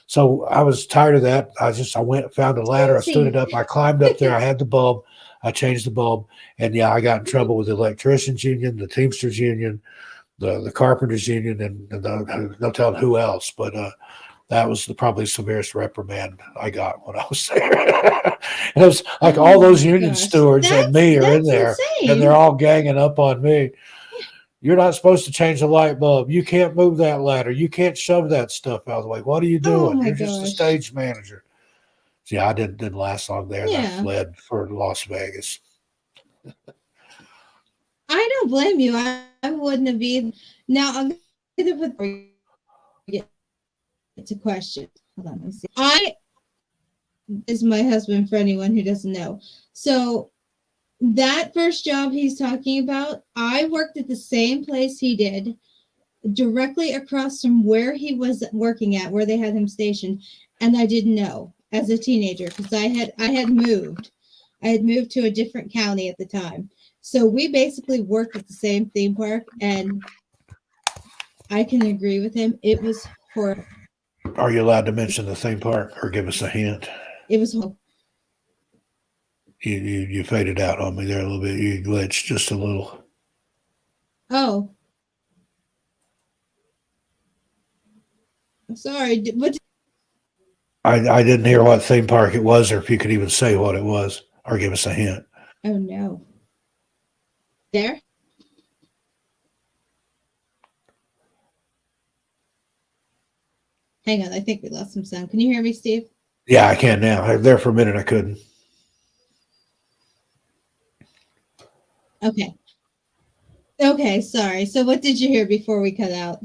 So I was tired of that. I went, found a ladder, I stood it Easy. up, I climbed up there, I had the bulb, I changed the bulb, and yeah, I got in trouble with the electricians union, the Teamsters union, the carpenters union, and no telling who else. But that was probably severest reprimand I got when I was there. And it was like Oh all my those union gosh. stewards and That's me are in that's there, and they're insane. all ganging up on me. You're not supposed to change the light bulb. You can't move that ladder. You can't shove that stuff out of the way. What are you Oh doing? my You're just a gosh. stage manager. See, I didn't last long there, and I Yeah. fled for Las Vegas. I don't blame you. I wouldn't have either. Now I'm gonna put before we get to questions. Hold on, let me see. I is my husband for anyone who doesn't know. So that first job he's talking about, I worked at the same place he did, directly across from where he was working at, where they had him stationed, and I didn't know as a teenager because I had moved. I had moved to a different county at the time. So we basically worked at the same theme park, and I can agree with him. It was horrible. Are you allowed to mention the theme park or give us a hint? It was horrible. You faded out on me there a little bit. You glitched just a little. Oh, I'm sorry. What? I didn't hear what theme park it was, or if you could even say what it was, or give us a hint. Oh no. There? Hang on. I think we lost some sound. Can you hear me, Steve? Yeah, I can now. There for a minute, I couldn't. Okay. Okay. Sorry. So, what did you hear before we cut out?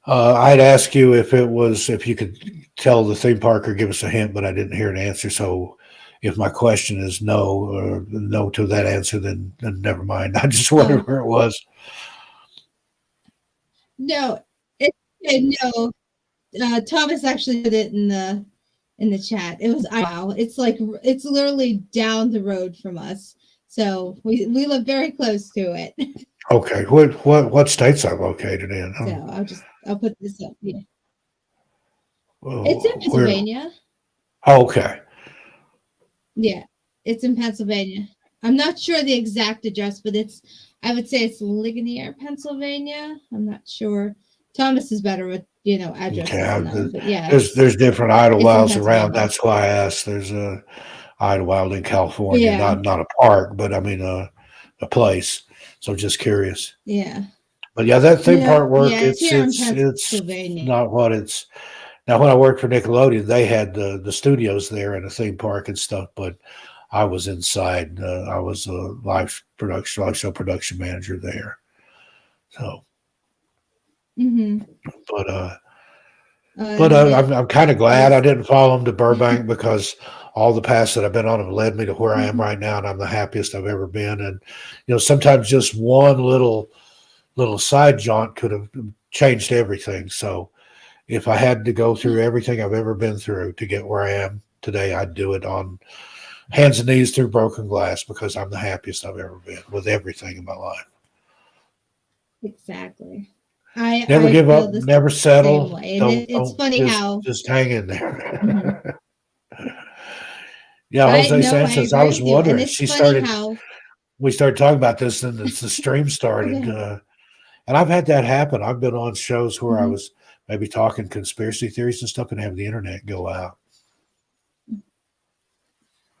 I'd ask you if you could tell the theme park or give us a hint, but I didn't hear an answer. So if my question is no or no to that answer, then never mind. I just wondered Oh where it was. no. No. Thomas actually put it in the chat. It was wow. It's like it's literally down the road from us. So we live very close to it. Okay, what states I'm located in? So I'll put this up. Yeah. It's in Where? Pennsylvania. Oh, okay, Yeah, it's in Pennsylvania. I'm not sure the exact address, but I would say it's Ligonier, Pennsylvania. I'm not sure. Thomas is better with, okay. addresses than I, but yeah, There's different it's in Idlewilds around. Pennsylvania. That's why I asked. There's a Idlewild in California, Yeah, not a park, but I mean a place. So just curious. yeah. But yeah, that theme No, park work, yeah, it's here in it's Pennsylvania. not what it's. Now, when I worked for Nickelodeon, they had the studios there and a theme park and stuff, but I was inside. I was a live show production manager there. So, Mm-hmm. but That I'm kind of glad I is. didn't follow them to Burbank because all the paths that I've been on have led me to where I am Mhm. right now, and I'm the happiest I've ever been. And sometimes just one little side jaunt could have changed everything. So if I had to go through everything I've ever been through to get where I am today, I'd do it on hands and knees through broken glass because I'm the happiest I've ever been with everything in my life. Exactly. Never I give feel up, the never same settle. way, and it's Don't funny how. just hang in Mhm. there. Yeah, I Jose no, I Sanchez. I agree was with you, and wondering. it's funny how. We started talking about this, and the stream started. Okay. And I've had that happen. I've been on shows where I Mhm. was maybe talking conspiracy theories and stuff, and have the internet go out.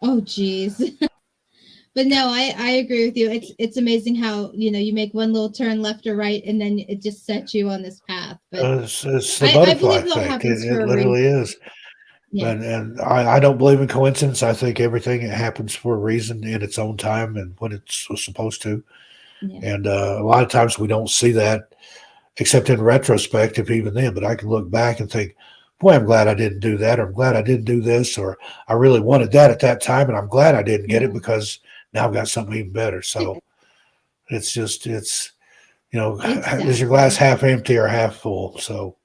Oh, geez. But no, I agree with you. It's amazing how you make one little turn left or right, and then it just sets you on this path. But It's the I butterfly believe it all effect. happens It for a reason. literally is. Yeah, And I don't believe in coincidence. I think everything happens for a reason in its own time and when it's supposed to. yeah, And a lot of times we don't see that except in retrospective, even then. But I can look back and think, boy, I'm glad I didn't do that, or I'm glad I didn't do this, or I really wanted that at that time, and I'm glad I didn't get it yeah. because now I've got something even better. So it's is your glass Exactly. half empty or half full? So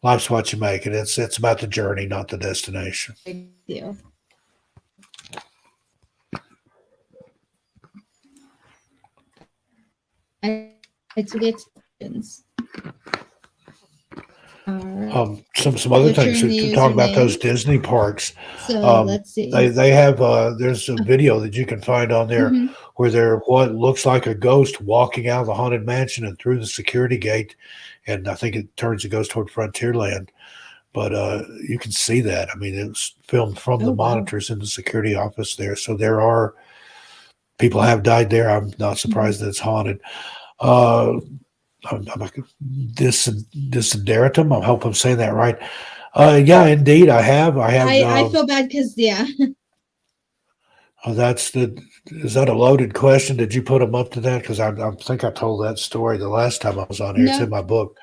life's what you make it. It's about the journey, not the destination. Thank you. I to get questions. All right. Some other Butchering things the to talk about username. those Disney parks. So let's see. They have there's a video that you can find on there Hmm. where they're what looks like a ghost walking out of the haunted mansion and through the security gate, and I think it turns and goes toward Frontierland. But you can see that. I mean, it was filmed from Oh, the wow. monitors in the security office there. So there are people have died there. I'm not Mhm. surprised that it's haunted. Uh, I'm like Disideratum. I hope I'm saying that right. Yeah, indeed, I have. I have. I feel bad because yeah. That's the. Is that a loaded question? Did you put them up to that? Because I think I told that story the last time I was on here. It's in No. my book,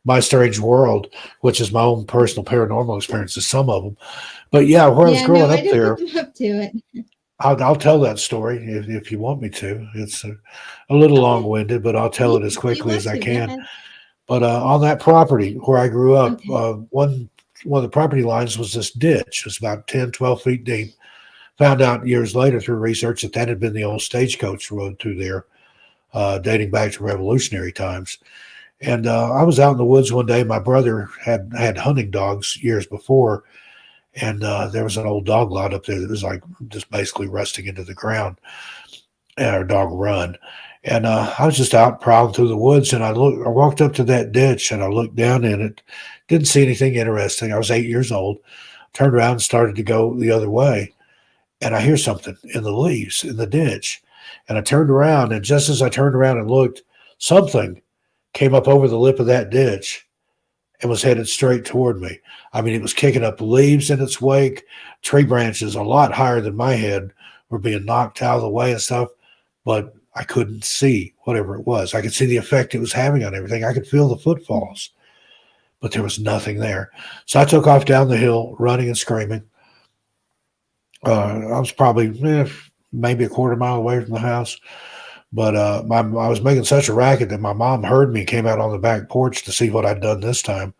My Strange World, which is my own personal paranormal experiences. Some of them, but yeah, where I was Yeah, no, growing I up didn't put there, them up to it. I'll tell that story if you want me to. It's a little long Okay. winded, but I'll tell Yeah, it as if you quickly as want I to, go can. ahead. But on that property where I grew up, Okay. one of the property lines was this ditch. It was about 10, 12 feet deep. Found out years later through research that that had been the old stagecoach road through there, dating back to Revolutionary times. And I was out in the woods one day. My brother had hunting dogs years before, and there was an old dog lot up there that was like just basically rusting into the ground, and our dog run. And I was just out prowling through the woods, and I walked up to that ditch, and I looked down in it. Didn't see anything interesting. I was 8 years old. Turned around and started to go the other way, and I hear something in the leaves in the ditch. And I turned around, and just as I turned around and looked, something came up over the lip of that ditch and was headed straight toward me. I mean, it was kicking up leaves in its wake. Tree branches a lot higher than my head were being knocked out of the way and stuff, but I couldn't see whatever it was. I could see the effect it was having on everything. I could feel the Mhm. footfalls, but there was nothing there. So I took off down the hill, running and screaming. I was probably maybe a quarter mile away from the house, but I was making such a racket that my mom heard me, came out on the back porch to see what I'd done this time.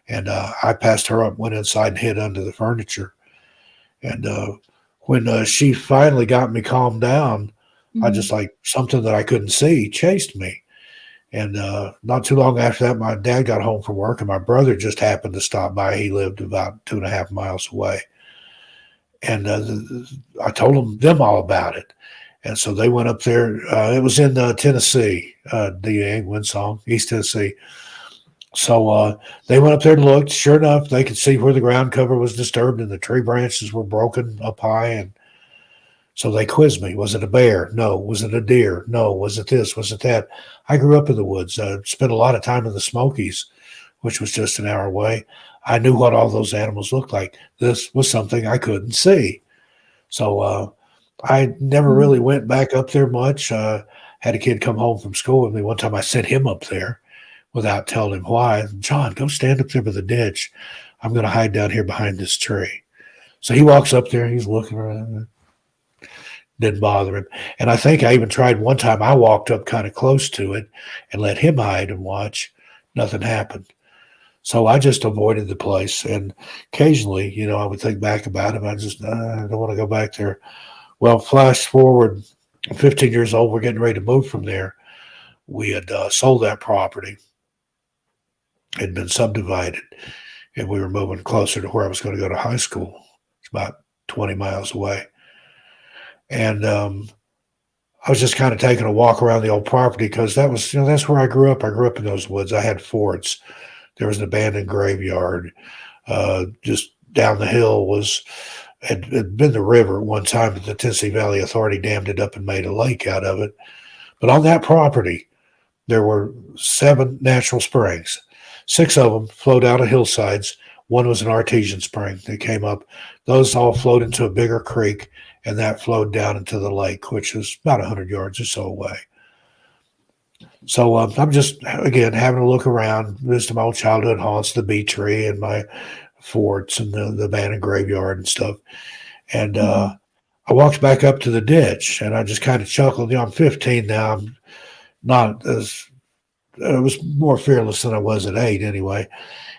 And I passed her up, went inside and hid under the furniture. And when she finally got me calmed down, I Mhm. just like something that I couldn't see chased me. And not too long after that, my dad got home from work, and my brother just happened to stop by. He lived about 2.5 miles away, and I told them all about it. And so they went up there. It was in Tennessee, the England song, East Tennessee. So they went up there and looked. Sure enough, they could see where the ground cover was disturbed and the tree branches were broken up high. And so they quizzed me. Was it a bear? No. Was it a deer? No. Was it this? Was it that? I grew up in the woods. Spent a lot of time in the Smokies which was just an hour away. I knew what all those animals looked like. This was something I couldn't see. So I never Mhm. really went back up there much. Had a kid come home from school with me. One time I sent him up there without telling him why. John, go stand up there by the ditch. I'm going to hide down here behind this tree. So he walks up there. He's looking around. Didn't bother him. And I think I even tried one time. I walked up kind of close to it and let him hide and watch. Nothing happened. So I just avoided the place. And occasionally, I would think back about it. I just, I don't want to go back there. Well, flash forward 15 years old, we're getting ready to move from there. We had sold that property, had been subdivided, and we were moving closer to where I was going to go to high school. It's about 20 miles away. And I was just kind of taking a walk around the old property because that was, that's where I grew up. I grew up in those woods. I had forts. There was an abandoned graveyard. Just down the hill had been the river at one time, but the Tennessee Valley Authority dammed it up and made a lake out of it. But on that property, there were 7 natural springs. 6 of them flowed out of hillsides. One was an artesian spring that came up. Those all flowed into a bigger creek, and that flowed down into the lake, which is about 100 yards or so away. So I'm just, again, having a look around, visiting my old childhood haunts, the bee tree and my forts and the abandoned graveyard and stuff. And Mhm. I walked back up to the ditch, and I just kind of chuckled. I'm 15 now. I'm not as I was more fearless than I was at 8 anyway.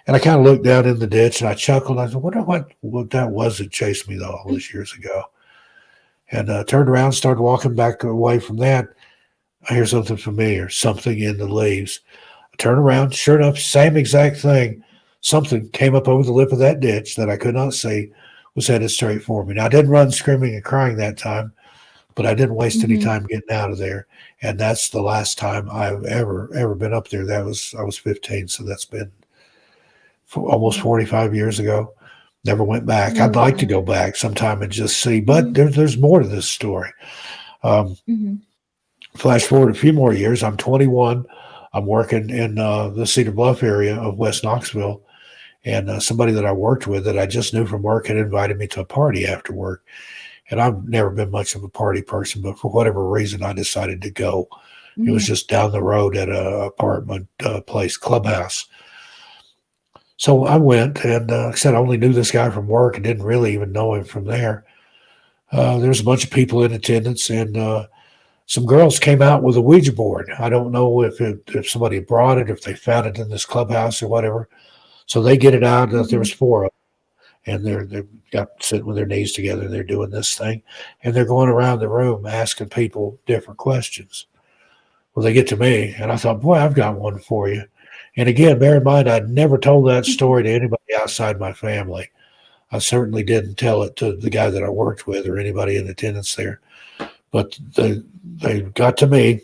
And I kind of looked down in the ditch and I chuckled. I said, wonder what that was that chased me all those years ago. And turned around, started walking back away from that. I hear something familiar, something in the leaves. I turn around, sure enough, same exact thing. Something came up over the lip of that ditch that I could not see, was headed straight for me. Now, I didn't run screaming and crying that time, but I didn't waste any Mhm. time getting out of there. And that's the last time I've ever been up there. I was 15, so that's been almost Mhm. 45 years ago. Never went back. Oh I'd like to wow. go back sometime and just see, but Mhm. there's more to this story. Um, Mhm. Flash forward a few more years. I'm 21. I'm working in the Cedar Bluff area of West Knoxville, and somebody that I worked with that I just knew from work had invited me to a party after work. And I've never been much of a party person, but for whatever reason, I decided to go. It was Yeah. just down the road at a apartment place, clubhouse. So I went, and like I said, I only knew this guy from work and didn't really even know him from there. There was a bunch of people in attendance, and some girls came out with a Ouija board. I don't know if somebody brought it, if they found it in this clubhouse or whatever. So they get it out. There was Mhm. 4 of them, and they're got sitting with their knees together. They're doing this thing, and they're going around the room asking people different questions. Well, they get to me, and I thought, boy, I've got one for you. And again, bear in mind, I'd never told that story to anybody outside my family. I certainly didn't tell it to the guy that I worked with or anybody in attendance there. But they got to me,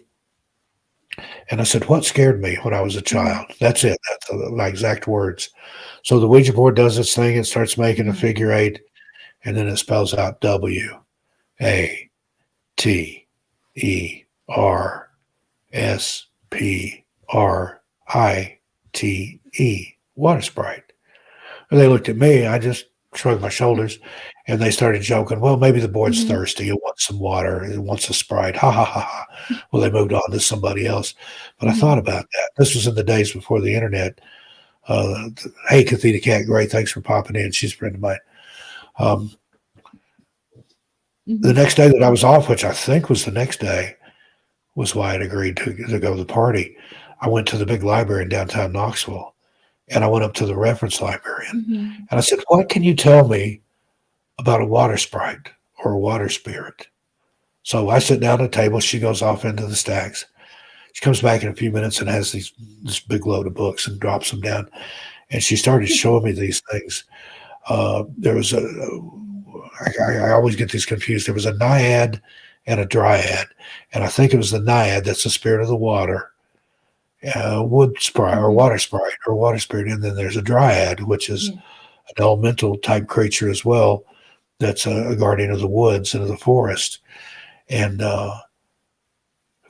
and I said, "What scared me when I was a Mhm. child?" That's it. That's my exact words. So the Ouija board does its thing. It starts making a Yeah. figure 8, and then it spells out WATERSPRITE, water sprite. And they looked at me. I just shrugged my shoulders, and they started joking. Well, maybe the board's Mhm. thirsty. It wants some water. It wants a Sprite. Ha ha ha ha. Well, they moved on to somebody else. But I thought Mhm. about that. This was in the days before the internet. Hey, Kathita Cat, great. Thanks for popping in. She's a friend of mine. Um, the Mhm. next day that I was off, which I think was the next day, was why I'd agreed to go to the party. I went to the big library in downtown Knoxville, and I went up to the reference librarian, Mhm. and I said, "What can you tell me about a water sprite or a water spirit?" So I sit down at a table. She goes off into the stacks. She comes back in a few minutes and has this big load of books and drops them down. And she started showing me these things. There was I always get these confused. There was a naiad and a dryad, and I think it was the naiad that's the spirit of the water, wood sprite or Mhm. water sprite or water spirit, and then there's a dryad, which is Yeah. an elemental type creature as well. That's a guardian of the woods and of the forest. And of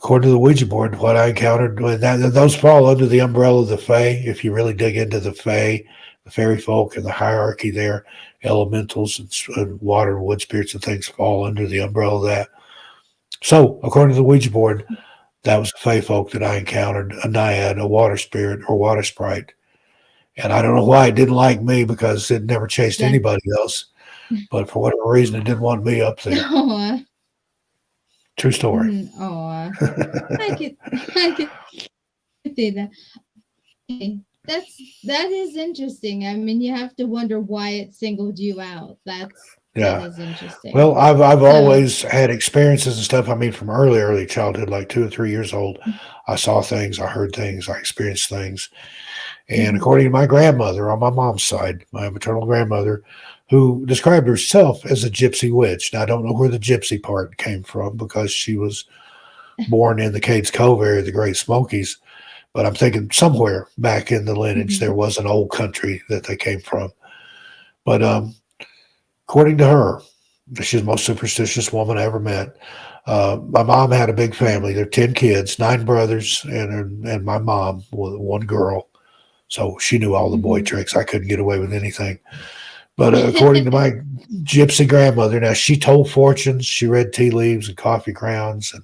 according to the Ouija board, what I encountered, those fall under the umbrella of the Fae. If you really dig into the Fae, the fairy folk and the hierarchy there, elementals and water and wood spirits and things fall under the umbrella of that. So, according to the Ouija board, that was the Fae folk that I encountered, a naiad, a water spirit, or water sprite. And I don't know why it didn't like me, because it never chased anybody else. But for whatever reason, it didn't want me up there. Aw. True story. Aw. I could see that. Okay. That is interesting. I mean, you have to wonder why it singled you out. That is interesting. Well, I've always had experiences and stuff. I mean, from early childhood, like 2 or 3 years old, I saw things, I heard things, I experienced things. And according to my grandmother on my mom's side, my maternal grandmother, who described herself as a gypsy witch. Now, I don't know where the gypsy part came from, because she was born in the Cades Cove area of the Great Smokies. But I'm thinking somewhere back in the lineage, there was an old country that they came from. But according to her, she's the most superstitious woman I ever met. My mom had a big family. There are 10 kids, 9 brothers, and my mom, one girl. So she knew all the boy tricks. I couldn't get away with anything. But according to my gypsy grandmother, now she told fortunes. She read tea leaves and coffee grounds and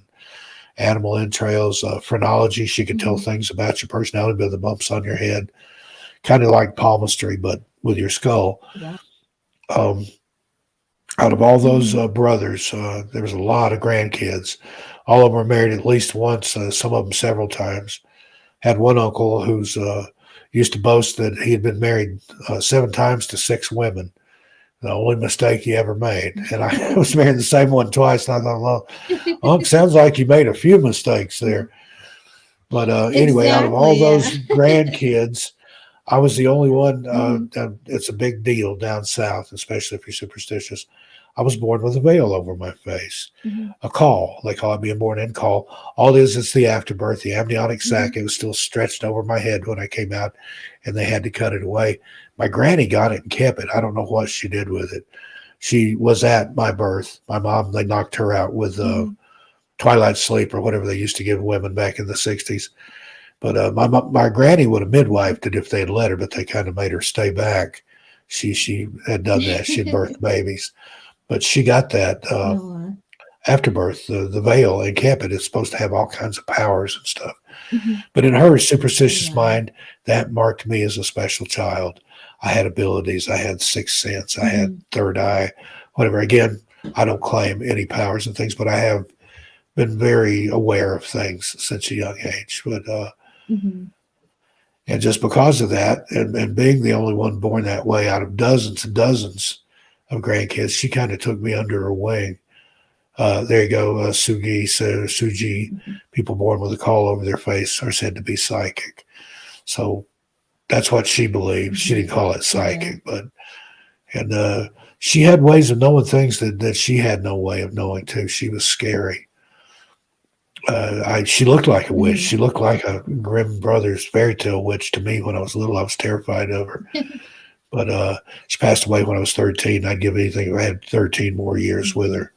animal entrails, phrenology. She could tell things about your personality by the bumps on your head, kind of like palmistry, but with your skull. Yeah. Out of all those brothers, there was a lot of grandkids. All of them were married at least once, some of them several times. Had one uncle who's used to boast that he had been married 7 times to 6 women. The only mistake he ever made. And I was married the same one twice. And I thought, well, Unc, sounds like you made a few mistakes there. But anyway, out of all those grandkids, I was the only one. It's a big deal down south, especially if you're superstitious. I was born with a veil over my face, a caul. They call it being born in caul. All it is, it's the afterbirth, the amniotic sac. It was still stretched over my head when I came out, and they had to cut it away. My granny got it and kept it. I don't know what she did with it. She was at my birth. My mom, they knocked her out with twilight sleep or whatever they used to give women back in the 60s. But my granny would have midwifed it if they had let her, but they kind of made her stay back. She had done that. She had birthed babies. But she got that afterbirth, the veil, and kept it. It's supposed to have all kinds of powers and stuff. But in her superstitious mind, that marked me as a special child. I had abilities. I had sixth sense. I had third eye, whatever. Again, I don't claim any powers and things, but I have been very aware of things since a young age. But and just because of that, and being the only one born that way out of dozens and dozens of grandkids, she kind of took me under her wing. There you go, Suji. People born with a caul over their face are said to be psychic. So that's what she believed. She didn't call it psychic, but she had ways of knowing things that she had no way of knowing too. She was scary. She looked like a witch. She looked like a Grimm Brothers fairy tale witch to me when I was little. I was terrified of her. But she passed away when I was 13. I'd give anything if I had 13 more years with her.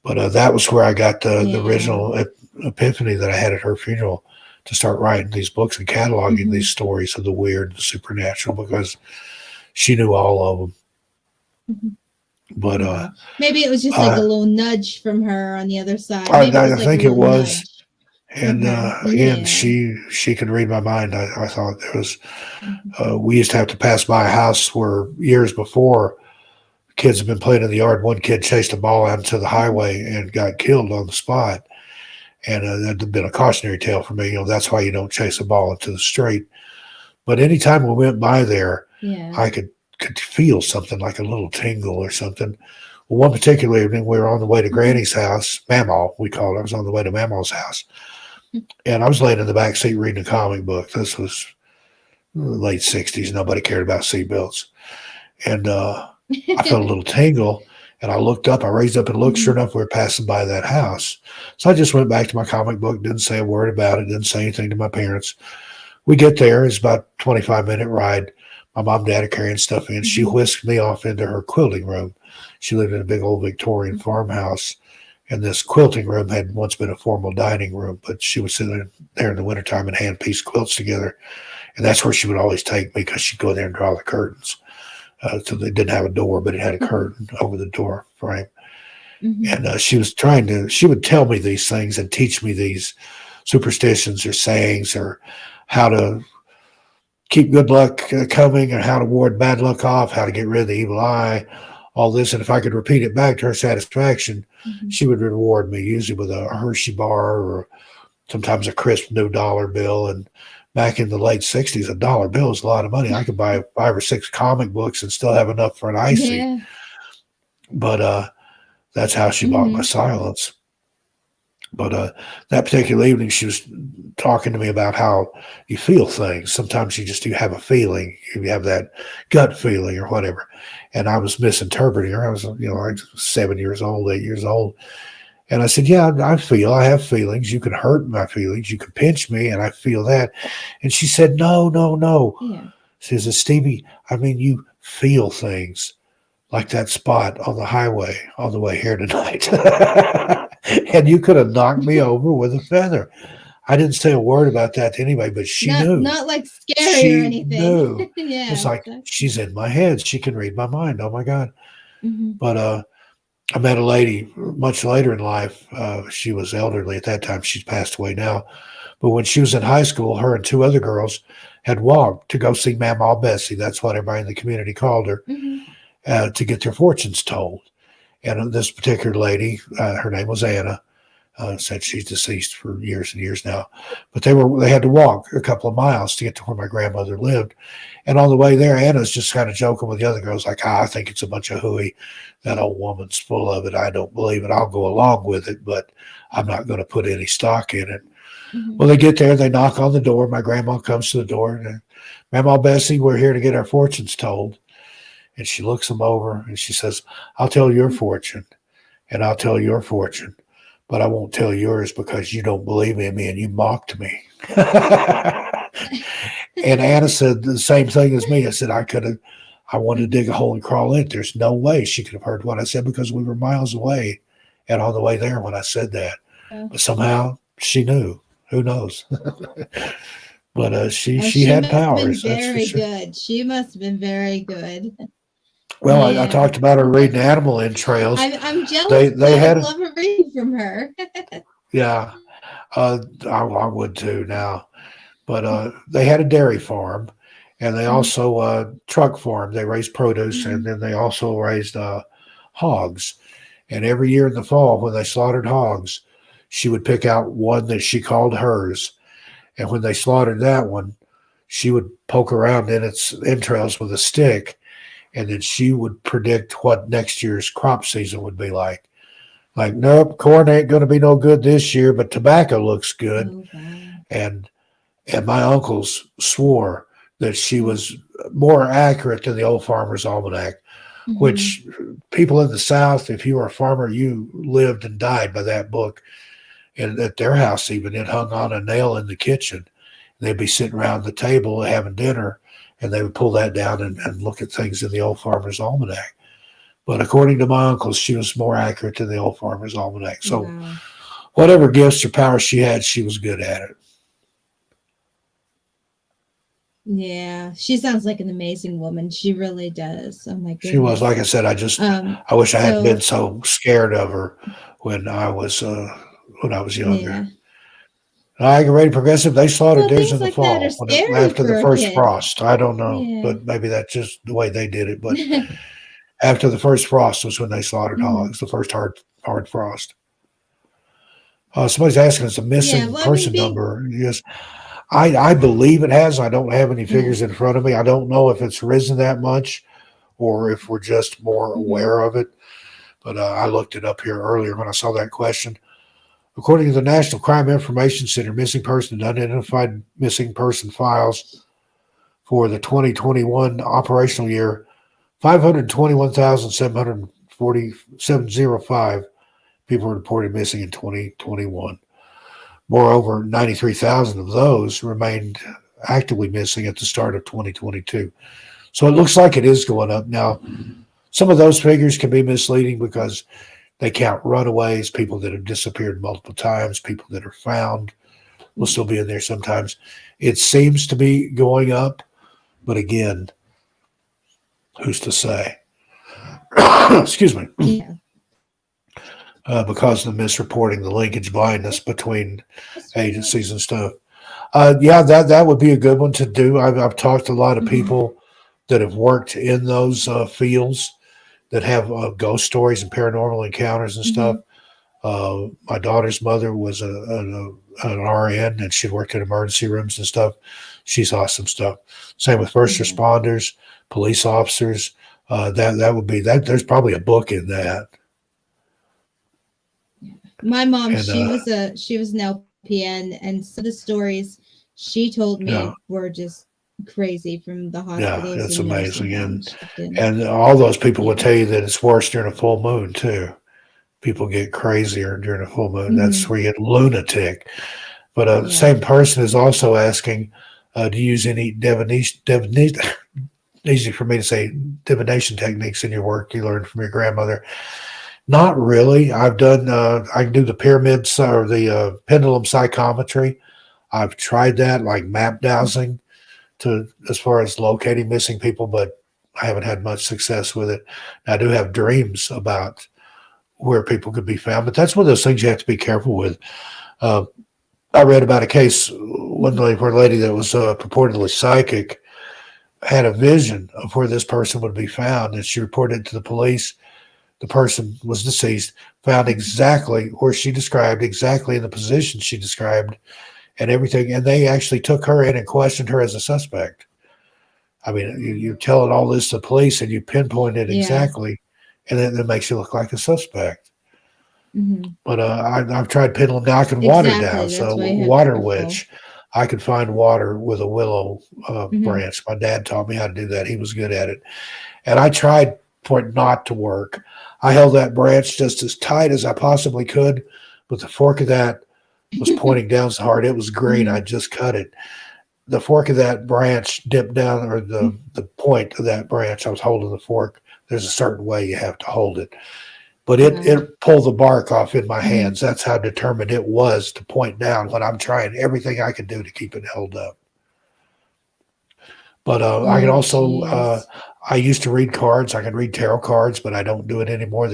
But that was where I got the original epiphany that I had at her funeral, to start writing these books and cataloging these stories of the weird, the supernatural, because she knew all of them. But maybe it was just like a little nudge from her on the other side. I think it was. And again, she could read my mind. I thought there was, we used to have to pass by a house where years before, kids had been playing in the yard. One kid chased a ball out into the highway and got killed on the spot. And that had been a cautionary tale for me. That's why you don't chase a ball into the street. But anytime we went by there, I could feel something like a little tingle or something. Well, one particular evening, we were on the way to Granny's house, Mamaw, we called it. I was on the way to Mamaw's house. And I was laying in the back seat reading a comic book. This was the late 60s. Nobody cared about seatbelts. And I felt a little tingle. And I looked up, I raised up and looked. Sure enough, we were passing by that house. So I just went back to my comic book, didn't say a word about it, didn't say anything to my parents. We get there, it's about a 25-minute ride. My mom and dad are carrying stuff in. She whisked me off into her quilting room. She lived in a big old Victorian farmhouse. And this quilting room had once been a formal dining room, but she would sit there in the wintertime and hand piece quilts together. And that's where she would always take me because she'd go there and draw the curtains. So they didn't have a door, but it had a curtain over the door frame. Mm-hmm. And she would tell me these things and teach me these superstitions or sayings or how to keep good luck coming or how to ward bad luck off, how to get rid of the evil eye, all this. And if I could repeat it back to her satisfaction, she would reward me, usually with a Hershey bar or sometimes a crisp new dollar bill. And back in the late 60s, $1 bill is a lot of money. I could buy 5 or 6 comic books and still have enough for an icy. Yeah. But that's how she bought my silence. But that particular evening, she was talking to me about how you feel things. Sometimes you have a feeling. You have that gut feeling or whatever. And I was misinterpreting her. I was, like 7 years old, 8 years old. And I said, yeah, I have feelings. You can hurt my feelings. You can pinch me, and I feel that. And she said, no. Yeah. She says, Stevie, I mean, you feel things like that spot on the highway on the way here tonight. And you could have knocked me over with a feather. I didn't say a word about that to anybody, but she knew. Not like scary or anything. Knew. Yeah. It's like, exactly. She's in my head. She can read my mind. Oh, my God. But I met a lady much later in life. She was elderly at that time. She's passed away now. But when she was in high school, her and 2 other girls had walked to go see Mamaw Bessie. That's what everybody in the community called her, to get their fortunes told. And this particular lady, her name was Anna, said she's deceased for years and years now. But they had to walk a couple of miles to get to where my grandmother lived. And on the way there, Anna's just kind of joking with the other girls, like, I think it's a bunch of hooey. That old woman's full of it. I don't believe it. I'll go along with it, but I'm not going to put any stock in it. Well, they get there. They knock on the door. My grandma comes to the door. And, Mamaw Bessie, we're here to get our fortunes told. And she looks them over and she says, I'll tell your fortune and I'll tell your fortune, but I won't tell yours because you don't believe in me and you mocked me. And Anna said the same thing as me. I said, I wanted to dig a hole and crawl in. There's no way she could have heard what I said because we were miles away and on the way there when I said that. But somehow she knew. Who knows? But she had powers. Very good. She must have been very good. Well, yeah. I talked about her reading animal entrails. I'm jealous. I love her reading from her. Yeah, I would too now. But they had a dairy farm, and they also truck farm. They raised produce, and then they also raised hogs. And every year in the fall, when they slaughtered hogs, she would pick out one that she called hers. And when they slaughtered that one, she would poke around in its entrails with a stick. And then she would predict what next year's crop season would be like. Like, nope, corn ain't going to be no good this year, but tobacco looks good. Okay. And my uncles swore that she was more accurate than the Old Farmer's Almanac, which people in the South, if you were a farmer, you lived and died by that book. And at their house even, it hung on a nail in the kitchen. They'd be sitting around the table having dinner, and they would pull that down and look at things in the Old Farmer's Almanac. But according to my uncles, she was more accurate than the Old Farmer's Almanac. So whatever gifts or powers she had, she was good at it. Yeah, she sounds like an amazing woman. She really does. Oh my goodness. She was. Like I said, I wish I hadn't been so scared of her when I was younger. Yeah. I read Progressive. They slaughtered deers in the fall after the first frost. I don't know, but maybe that's just the way they did it. But after the first frost was when they slaughtered hogs. The first hard frost. Somebody's asking us a missing person number. Yes, I believe it has. I don't have any figures in front of me. I don't know if it's risen that much, or if we're just more aware of it. But I looked it up here earlier when I saw that question. According to the National Crime Information Center, missing person and unidentified missing person files for the 2021 operational year, 521,705 people reported missing in 2021. Moreover, 93,000 of those remained actively missing at the start of 2022. So it looks like it is going up. Now, some of those figures can be misleading because They count runaways, people that have disappeared multiple times, people that are found will still be in there sometimes. It seems to be going up, but again, who's to say? Excuse me. Yeah. Because of the misreporting, the linkage blindness between That's right. agencies and stuff. Yeah, that would be a good one to do. I've talked to a lot of people that have worked in those fields that have ghost stories and paranormal encounters and stuff. My daughter's mother was an RN, and she'd worked in emergency rooms and stuff. She's awesome stuff. Same with first Yeah. responders, police officers. That would be that. There's probably a book in that. My mom, And she was an LPN, and some of the stories she told yeah, me were just crazy from the yeah, hospitals it's and nursing amazing. homes she'd been. And all those people would Yeah. tell you that it's worse during a full moon too. People get crazier during a full moon. That's where you get lunatic. But Yeah. same person is also asking, do you use any divination, easy for me to say, divination techniques in your work you learned from your grandmother? Not really. I've done, I can do the pyramids or the pendulum psychometry. I've tried that, like map dowsing, to as far as locating missing people, but I haven't had much success with it. I do have dreams about where people could be found, but that's one of those things you have to be careful with. Uh, I read about a case one day where a lady that was purportedly psychic had a vision of where this person would be found, and she reported it to the police. The person was deceased, found exactly where she described, exactly in the position she described, and everything. And they actually took her in and questioned her as a suspect. I mean, you're telling all this to the police and you pinpoint it Yeah. exactly, and then it makes you look like a suspect. Hmm. But I've tried pendulum. Now I can water Exactly. down. That's So why you have to be water careful. witch, I could find water with a willow Hmm. branch. My dad taught me how to do that. He was good at it. And I tried for it not to work. I held that branch just as tight as I possibly could, but the fork of that was pointing down so hard. It was green. I Hmm. just cut it. The fork of that branch dipped down, or the point of that branch, I was holding the fork. There's a certain way you have to hold it. But Wow. it pulled the bark off in my Hmm. hands. That's how determined it was to point down when I'm trying everything I can do to keep it held up. But I can Oh, also, jeez. I used to read cards. I can read tarot cards, but I don't do it anymore. Hmm.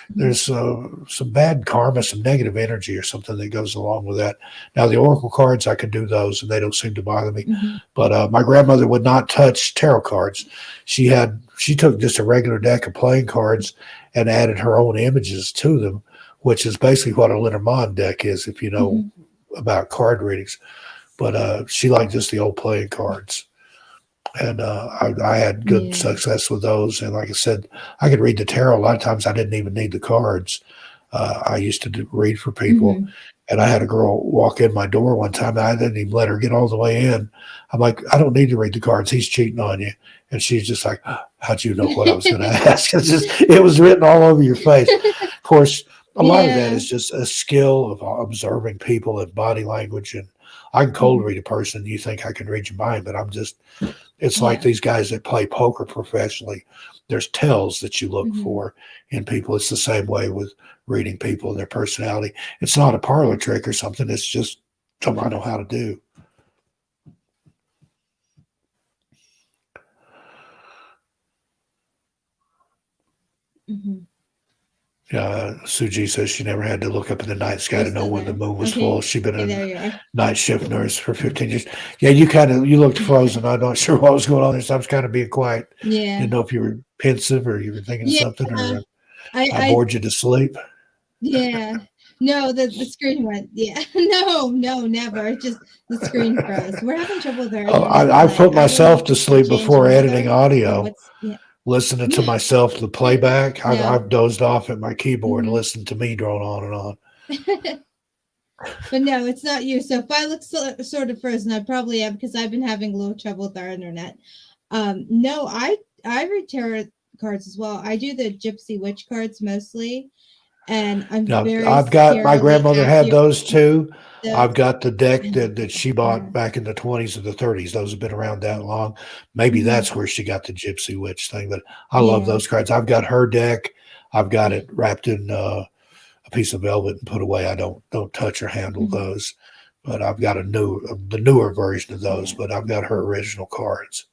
There's some bad karma, some negative energy or something that goes along with that. Now, the oracle cards, I can do those and they don't seem to bother me. Hmm. But my grandmother would not touch tarot cards. She took just a regular deck of playing cards and added her own images to them, which is basically what a Lenormand deck is, if you know Hmm. about card readings. But she liked just the old playing cards. And I had good Yeah. success with those. And like I said, I could read the tarot. A lot of times I didn't even need the cards. I used to read for people. Hmm. And I had a girl walk in my door one time. And I didn't even let her get all the way in. I'm like, I don't need to read the cards. He's cheating on you. And she's just like, how'd you know what I was going to ask? It was written all over your face. Of course, a lot of that Yeah. is just a skill of observing people and body language. And I can cold Hmm. read a person. You think I can read your mind, but it's like Yeah. these guys that play poker professionally. There's tells that you look Hmm. for in people. It's the same way with reading people and their personality. It's not a parlor trick or something. It's just something I know how to do. Hmm. Suji says she never had to look up in the night Are sky you to know still when the there? moon was full. Okay. She's been a There you are. night shift nurse for 15 years. Yeah, you looked frozen. I'm not sure what was going on there. So I was kind of being quiet. Yeah. Didn't know if you were pensive or you were thinking of Yeah. something or I I bored you to sleep. Yeah. No, the screen went. Yeah. No, no, never. Just the screen froze. We're having trouble with our internet I've tonight. put I don't know myself if to it's the sleep changing before editing weather or audio, what's. Yeah. listening to myself, the playback. No. I've dozed off at my keyboard and Hmm. listened to me drone on and on. But no, it's not you. So if I look sort of frozen, I probably am because I've been having a little trouble with our internet. No, I read tarot cards as well. I do the Gypsy Witch cards mostly, and I'm Now, very I've got my scarily grandmother had accurate those too. with I've got the deck those. that she Yeah. bought back in the 20s and the 30s. Those have been around that long. Maybe Hmm. that's where she got the Gypsy Witch thing, but I love Yeah. those cards. I've got her deck. I've got it wrapped in a piece of velvet and put away. I don't touch or handle Mhm. those. But I've got the newer version of those. Yeah. But I've got her original cards.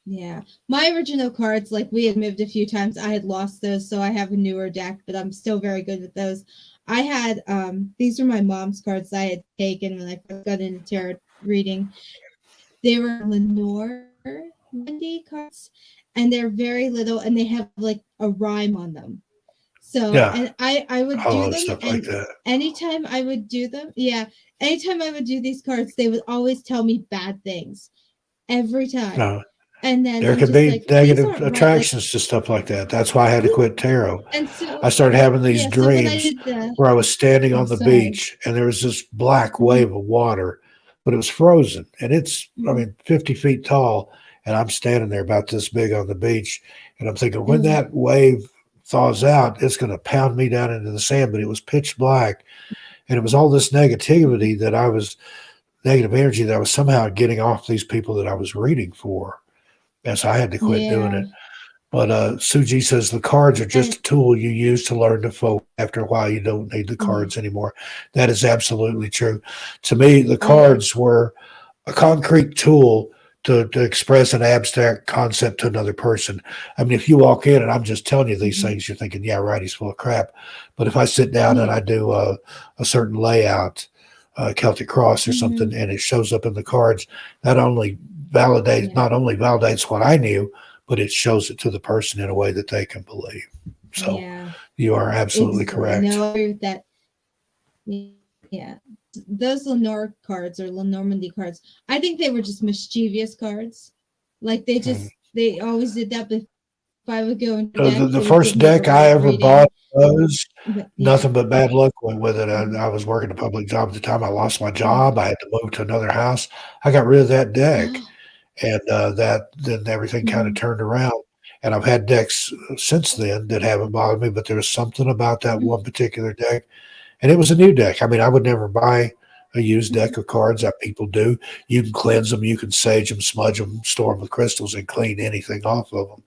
Yeah. My original cards, like we had moved a few times, I had lost those, so I have a newer deck, but I'm still very good with those. I had these are my mom's cards I had taken when I first got into tarot reading. They were Lenore Wendy cards, and they're very little, and they have like a rhyme on them. So, Yeah, and I would I do love them, stuff like and that. anytime I would do them, yeah, anytime I would do these cards, they would always tell me bad things every time. No, And then there I'm can just be like, these negative aren't right. Like, attractions to stuff like that. That's why I had to well, quit tarot. and I so, started having these yeah, so when I dreams did the, where I was standing oh, on the sorry. beach and there was this black Mhm, wave of water, but it was frozen and I mhm, mean, 50 feet tall. And I'm standing there about this big on the beach. And I'm thinking, when mhm, that wave thaws out, it's going to pound me down into the sand. But it was pitch black. And it was all this mhm. negativity negative energy that I was somehow getting off these people that I was reading for. And so I had to quit doing Yeah. it. But Suji says the cards are just And a tool you use to learn to focus. After a while, you don't need the mhm, cards anymore. That is absolutely true. To me, the yeah. cards were a concrete tool to express an abstract concept to another person. I mean, if you walk in and I'm just telling you these Mhm, things, you're thinking, yeah, right, he's full of crap. But if I sit down and I yeah. do a certain layout, Celtic cross or something, Mhm, and it shows up in the cards, yeah. not only validates what I knew, but it shows it to the person in a way that they can believe. So Yeah. you are absolutely Exactly. correct. No, I agree with that. Yeah. Those Lenore cards or Lenormandie cards, I think they were just mischievous cards. Like Mm. they always did that. But if I would go into So deck, the it would first give me a deck I great ever bought reading. was But yeah. nothing but bad luck went with it. Mhm. I was working a public job at the time. I lost my Mhm. job. I had to move to another house. I got rid of that deck, Oh. and then everything kind of Mhm. turned around. And I've had decks since then that haven't bothered me, but there was something about that Mhm. one particular deck, and it was a new deck. I mean, I would never buy a used Mhm. deck of cards that people do. You can cleanse them, you can sage them, smudge them, store them with crystals, and clean anything off of them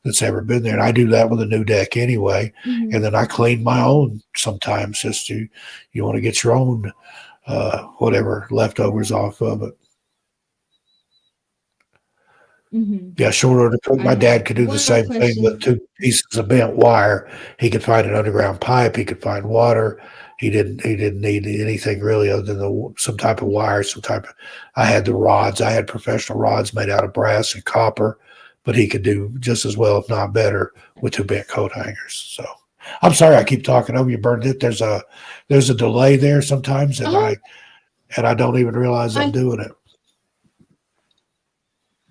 that's ever been there. And I do that with a new deck anyway. And Mhm. then I clean my own sometimes just to, you want to get your own, whatever leftovers off of it. Mhm. Yeah, short order cook. I My dad have could do the one more same thing with question. two pieces of bent wire. He could find an underground pipe. He could find water. He didn't need anything really other than some type of wire, some type of. I had the rods. I had professional rods made out of brass and copper, but he could do just as well, if not better, with two bent coat hangers. So, I'm sorry I keep talking over you, Bernadette. There's a delay there sometimes, Oh, and I don't even realize I'm I doing it.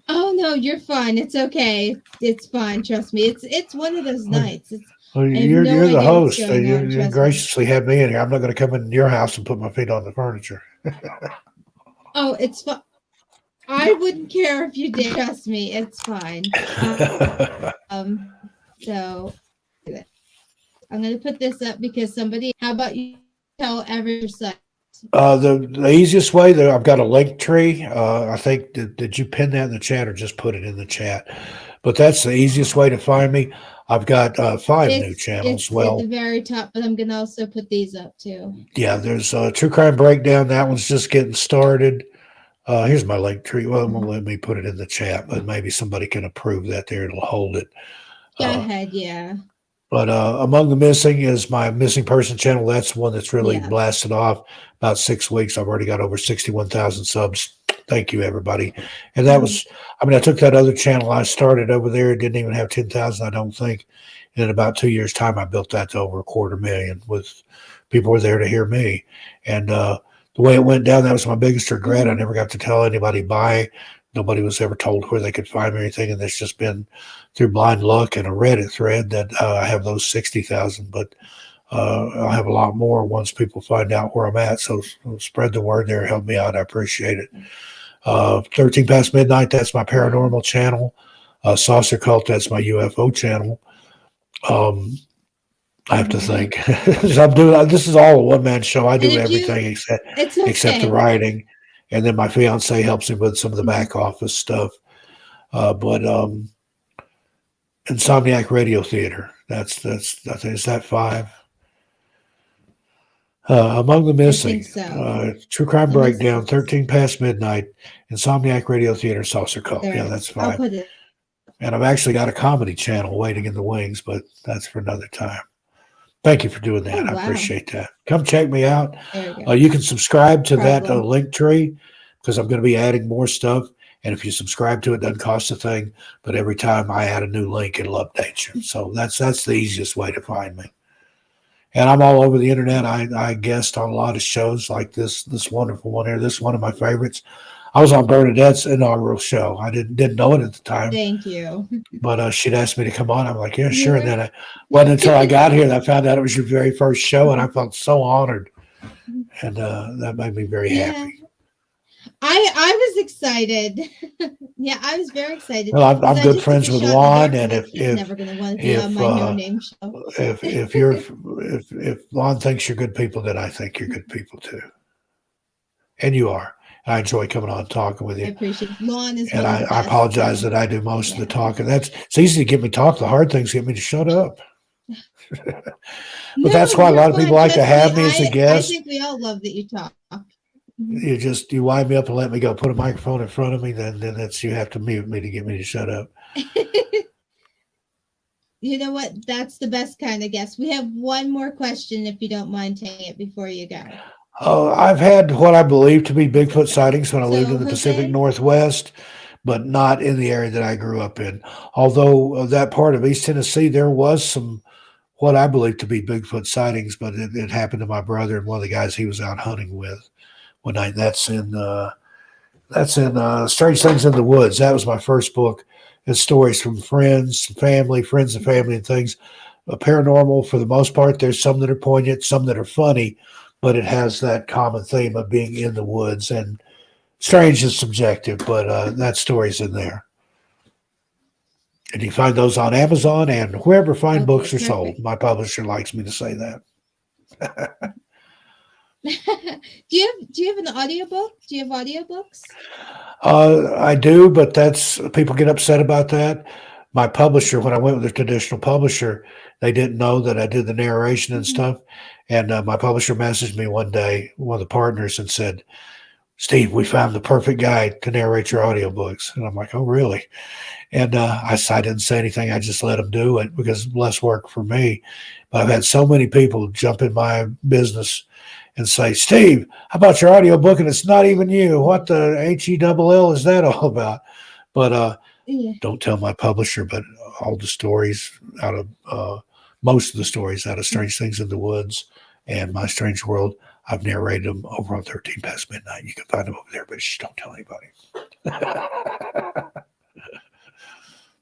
oh no, you're fine. It's okay. It's fine. Trust me. It's one of those Well, nights. It's Well, I have you're no the idea what's host. going on. You Trust me. graciously had me in here. I'm not going to come in your house and put my feet on the furniture. Oh, it's fine. I wouldn't care if you did. Trust me. It's fine. So I'm gonna put this up because somebody. How about you tell every site? The easiest way that I've got a link tree. I think did you pin that in the chat or just put it in the chat? But that's the easiest way to find me. I've got five new channels. It's at the Well, very top, but I'm gonna also put these up too. yeah, there's True Crime Breakdown. That one's just getting started. Here's my link tree. Well, it won't Mhm. let me put it in the chat, but maybe somebody can approve that there. It'll hold it. Go Uh, ahead. Yeah. But Among the Missing is my missing person channel. That's the one that's really Yeah. blasted off. About 6 weeks, I've already got over 61,000 subs. Thank you, everybody. And that Mhm. was, I mean, I took that other channel I started over there. It didn't even have 10,000, I don't think. And in about 2 years' time, I built that to over a quarter million with people were there to hear me. And the way it went down, that was my biggest regret. I Mhm. never got to tell anybody bye. Nobody was ever told where they could find me or anything. And it's just been through blind luck and a Reddit thread that I have those 60,000, but I'll have a lot more once people find out where I'm at. So spread the word there. Help me out. I appreciate it. 13 past midnight. That's my Yeah. paranormal channel. Saucer cult. That's my UFO channel. Um, I have to Mhm. think. I'm doing. This is all a one man show. I And do if you, everything it's except the okay. writing, and then my fiance helps me with some of the Mhm. back office stuff. But Insomniac Radio Theater. That's I think is that 5. Among the I think Missing, so. True Crime Let me Breakdown, 13 Past Midnight, Insomniac Radio Theater, Saucer Cult. there Yeah, it that's is. I'll 5. put it. And I've actually got a comedy channel waiting in the wings, but that's for another time. Thank you for doing Oh that. I wow. appreciate that. Come check me out. There we go. You can subscribe to that Problem. link tree because I'm going to be adding more stuff. And if you subscribe to it, it doesn't cost a thing. But every time I add a new link, it'll update you. So that's the easiest way to find me. And I'm all over the internet. I guest on a lot of shows like this wonderful one here. This is one of my favorites. I was on Bernadette's inaugural show. I didn't know it at the time. Thank you. But she'd asked me to come on. I'm like, yeah, You sure. were- And then it wasn't until I got here that I found out it was your very first show, and I felt so honored. And that made me very happy. I was excited. Yeah, I was very excited. Well, I'm 'cause I good just friends took a with shot in the Lon, dark. I'm and like, he's never going to want to be on my no-name show. if Lon thinks you're good people, then I think you're good people too, and you are. I enjoy coming on and talking with I you. appreciate it. Lon is And one of the I best, apologize so. that I do most of the talking. It's easy to get me to talk. The hard things get me to shut up. But that's why a you're lot of people fine. like to Trust have me me, as a I guest. think we all love that you talk. You wind me up and let me go. Put a microphone in front of me, then that's you have to mute me to get me to shut up. You know what? That's the best kind of guest. We have one more question, if you don't mind taking it before you go. I've had what I believe to be Bigfoot sightings when I lived in the Jose? Pacific Northwest, but not in the area that I grew up in. Although that part of East Tennessee, there was some what I believe to be Bigfoot sightings, but it happened to my brother and one of the guys he was out hunting with one night. That's in Strange Things in the Woods. That was my first book. It's stories from friends and family and things. Paranormal, for the most part, there's some that are poignant, some that are funny, but it has that common theme of being in the woods. And strange is subjective, but that story's in there. And you find those on Amazon and wherever fine books are sold. My publisher likes me to say that. Do you have an audiobook? Do you have audiobooks? I do, but people get upset about that. My publisher, when I went with the traditional publisher, they didn't know that I did the narration and stuff. And my publisher messaged me one day, one of the partners, and said, Steve, we found the perfect guy to narrate your audiobooks. And I'm like, oh, really? And I didn't say anything. I just let them do it because it's less work for me. But I've had so many people jump in my business and say, Steve, how about your audiobook? And it's not even you. What the HELL is that all about? But don't tell my publisher, but all the stories out of most of the stories out of Strange Things in the Woods and My Strange World, I've narrated them over on 13 Past Midnight. You can find them over there, but just don't tell anybody.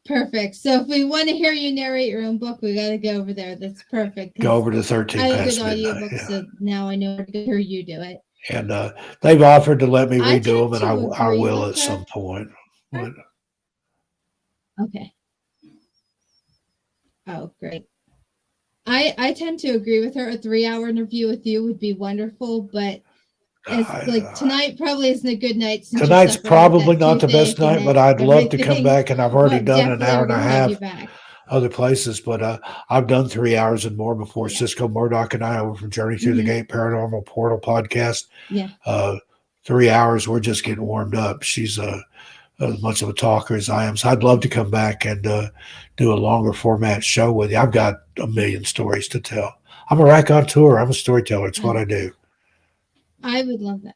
Perfect. So if we want to hear you narrate your own book, we got to go over there. That's perfect. Go over to 13 I have Past good Midnight. audiobooks, so now I know where to hear you do it. And they've offered to let me I redo them, and tend to I agree will with at her. some point. But Okay. Oh, great. I tend to agree with her. A 3-hour interview with you would be wonderful, but tonight probably isn't a good night. Since tonight's probably not the best night, but I'd love to come back, and I've already done an hour and a half other places, but I've done 3 hours and more before. Cisco Murdoch and I over from Journey Through the Gate Paranormal Portal podcast. 3 hours, we're just getting warmed up. She's as much of a talker as I am. So I'd love to come back and do a longer format show with you. I've got a million stories to tell. I'm a raconteur. I'm a storyteller. It's what I do. I would love that.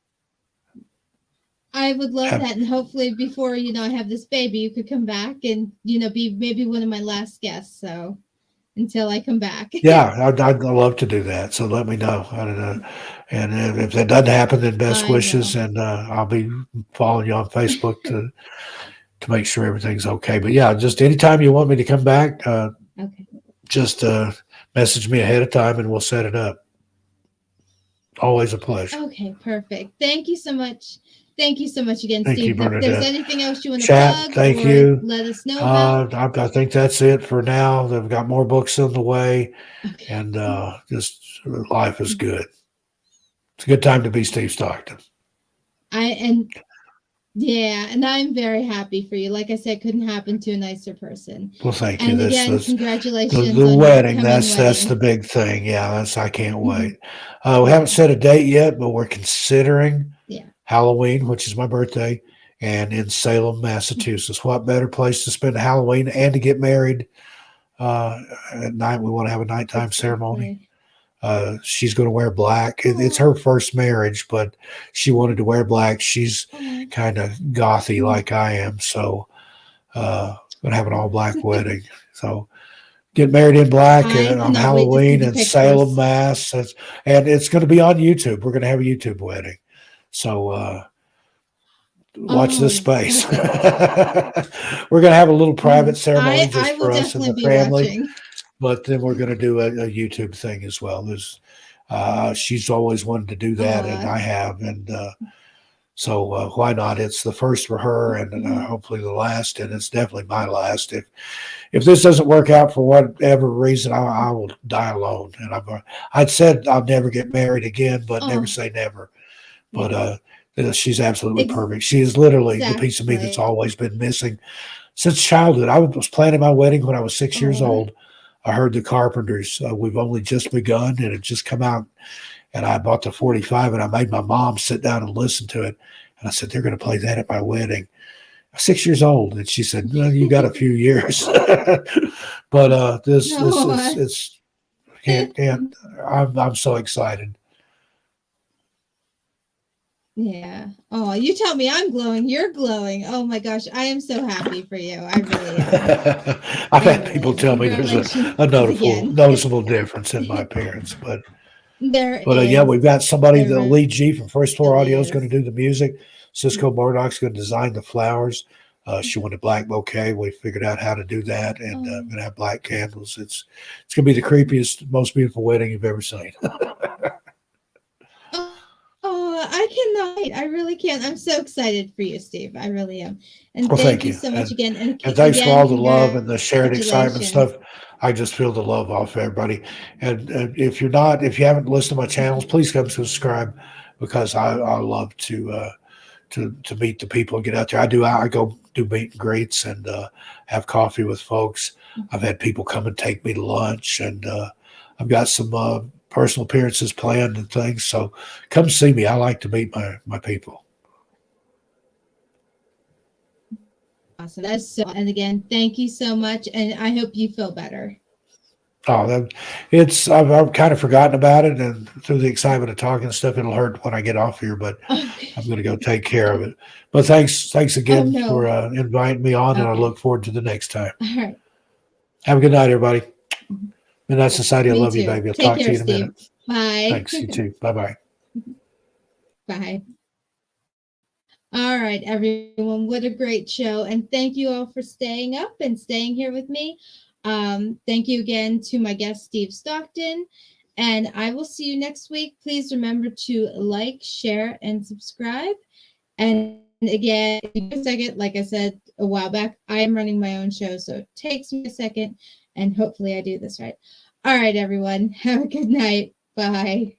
I would love that. And hopefully before, I have this baby, you could come back and, be maybe one of my last guests. So until I come back. Yeah, I'd love to do that. So let me know. And if that doesn't happen, then best wishes. And I'll be following you on Facebook to make sure everything's okay. But yeah, just anytime you want me to come back, just message me ahead of time and we'll set it up. Always a pleasure. Okay, perfect. Thank you so much. Thank you so much again, Thank Steve. you, If there's anything else you want to chat, plug, thank you. Let us know about. I think that's it for now. They've got more books on the way, and just life is good. It's a good time to be Steve Stockton. Yeah, and I'm very happy for you. Like I said, couldn't happen to a nicer person. Well, thank you. And This again, this congratulations the on your wedding. upcoming That's the wedding. big thing. Yeah, that's I can't wait. Mhm. We haven't Yeah, set a date yet, but we're considering yeah. Halloween, which is my birthday, and in Salem, Massachusetts. What better place to spend Halloween and to get married uh, at night? We want to have a nighttime ceremony. Exactly. She's going to wear black. It's Oh, her first marriage, but she wanted to wear black. She's oh. kind of gothy Mhm. like I am, so going to have an all black wedding. So get married in black I on cannot wait to see Halloween the in Salem, pictures. Mass. And it's going to be on YouTube. We're going to have a YouTube wedding. So watch this Oh, space. perfect. We're going to have a little private Mhm. ceremony I just will for us and definitely the be family, watching. but then we're going to do a YouTube thing as well. She's always wanted to do that, and Oh, I have, and so why not? It's the first for her, and mhm. hopefully the last, and it's definitely my last. If this doesn't work out for whatever reason, I will die alone. And I'd said I'll never get married again, but never Oh, say never. yeah. But she's absolutely perfect. She is literally the piece of me that's Exactly. always been missing since childhood. I was planning my wedding when I was 6 years Oh, old. I heard the Carpenters. We've only just begun, and it just come out. And I bought the 45, and I made my mom sit down and listen to it. And I said, "They're going to play that at my wedding." 6 years old, and she said, "Well, you got a few years." But this no. it's can't. I'm so excited. Yeah. Oh, you tell me I'm glowing. You're glowing. Oh my gosh. I am so happy for you. I really am. I've I had really people am. tell me there's Congratulations a again. noticeable difference in my appearance, There but yeah, is. we've got somebody, There the lead G from First Floor really Audio is going is. to do the music. Cisco Murdoch's going to design the flowers. She wanted black bouquet. We figured out how to do that, and Oh. I'm going to have black candles. It's going to be the creepiest, most beautiful wedding you've ever seen. Oh, I cannot wait. I really can't. I'm so excited for you, Steve. I really am. And Well, thank thank you you, so much again. And and thanks for again, all the love and the shared excitement congratulations. stuff. I just feel the love off everybody. And if you haven't listened to my channels, please come subscribe because I love to meet the people and get out there. I go do meet and greets and have coffee with folks. I've had people come and take me to lunch, and I've got some personal appearances planned and things. So come see me. I like to meet my people. Awesome. That's so. And again, thank you so much. And I hope you feel better. Oh, I've kind of forgotten about it, and through the excitement of talking and stuff, it'll hurt when I get off here. But I'm Okay. going to go take care of it. But thanks Oh again for no. inviting me on, and I Okay. look forward to the next time. All right. Have a good night, everybody. Midnight Society, I Me love you, too. baby. I'll Take talk to care, you in a minute. Steve. Bye. Thanks. You too. Bye bye. Bye. All right, everyone. What a great show. And thank you all for staying up and staying here with me. Thank you again to my guest, Steve Stockton. And I will see you next week. Please remember to like, share, and subscribe. And again, if you give a second, like I said a while back, I am running my own show. So it takes me a second. And hopefully I do this right. All right, everyone. Have a good night. Bye.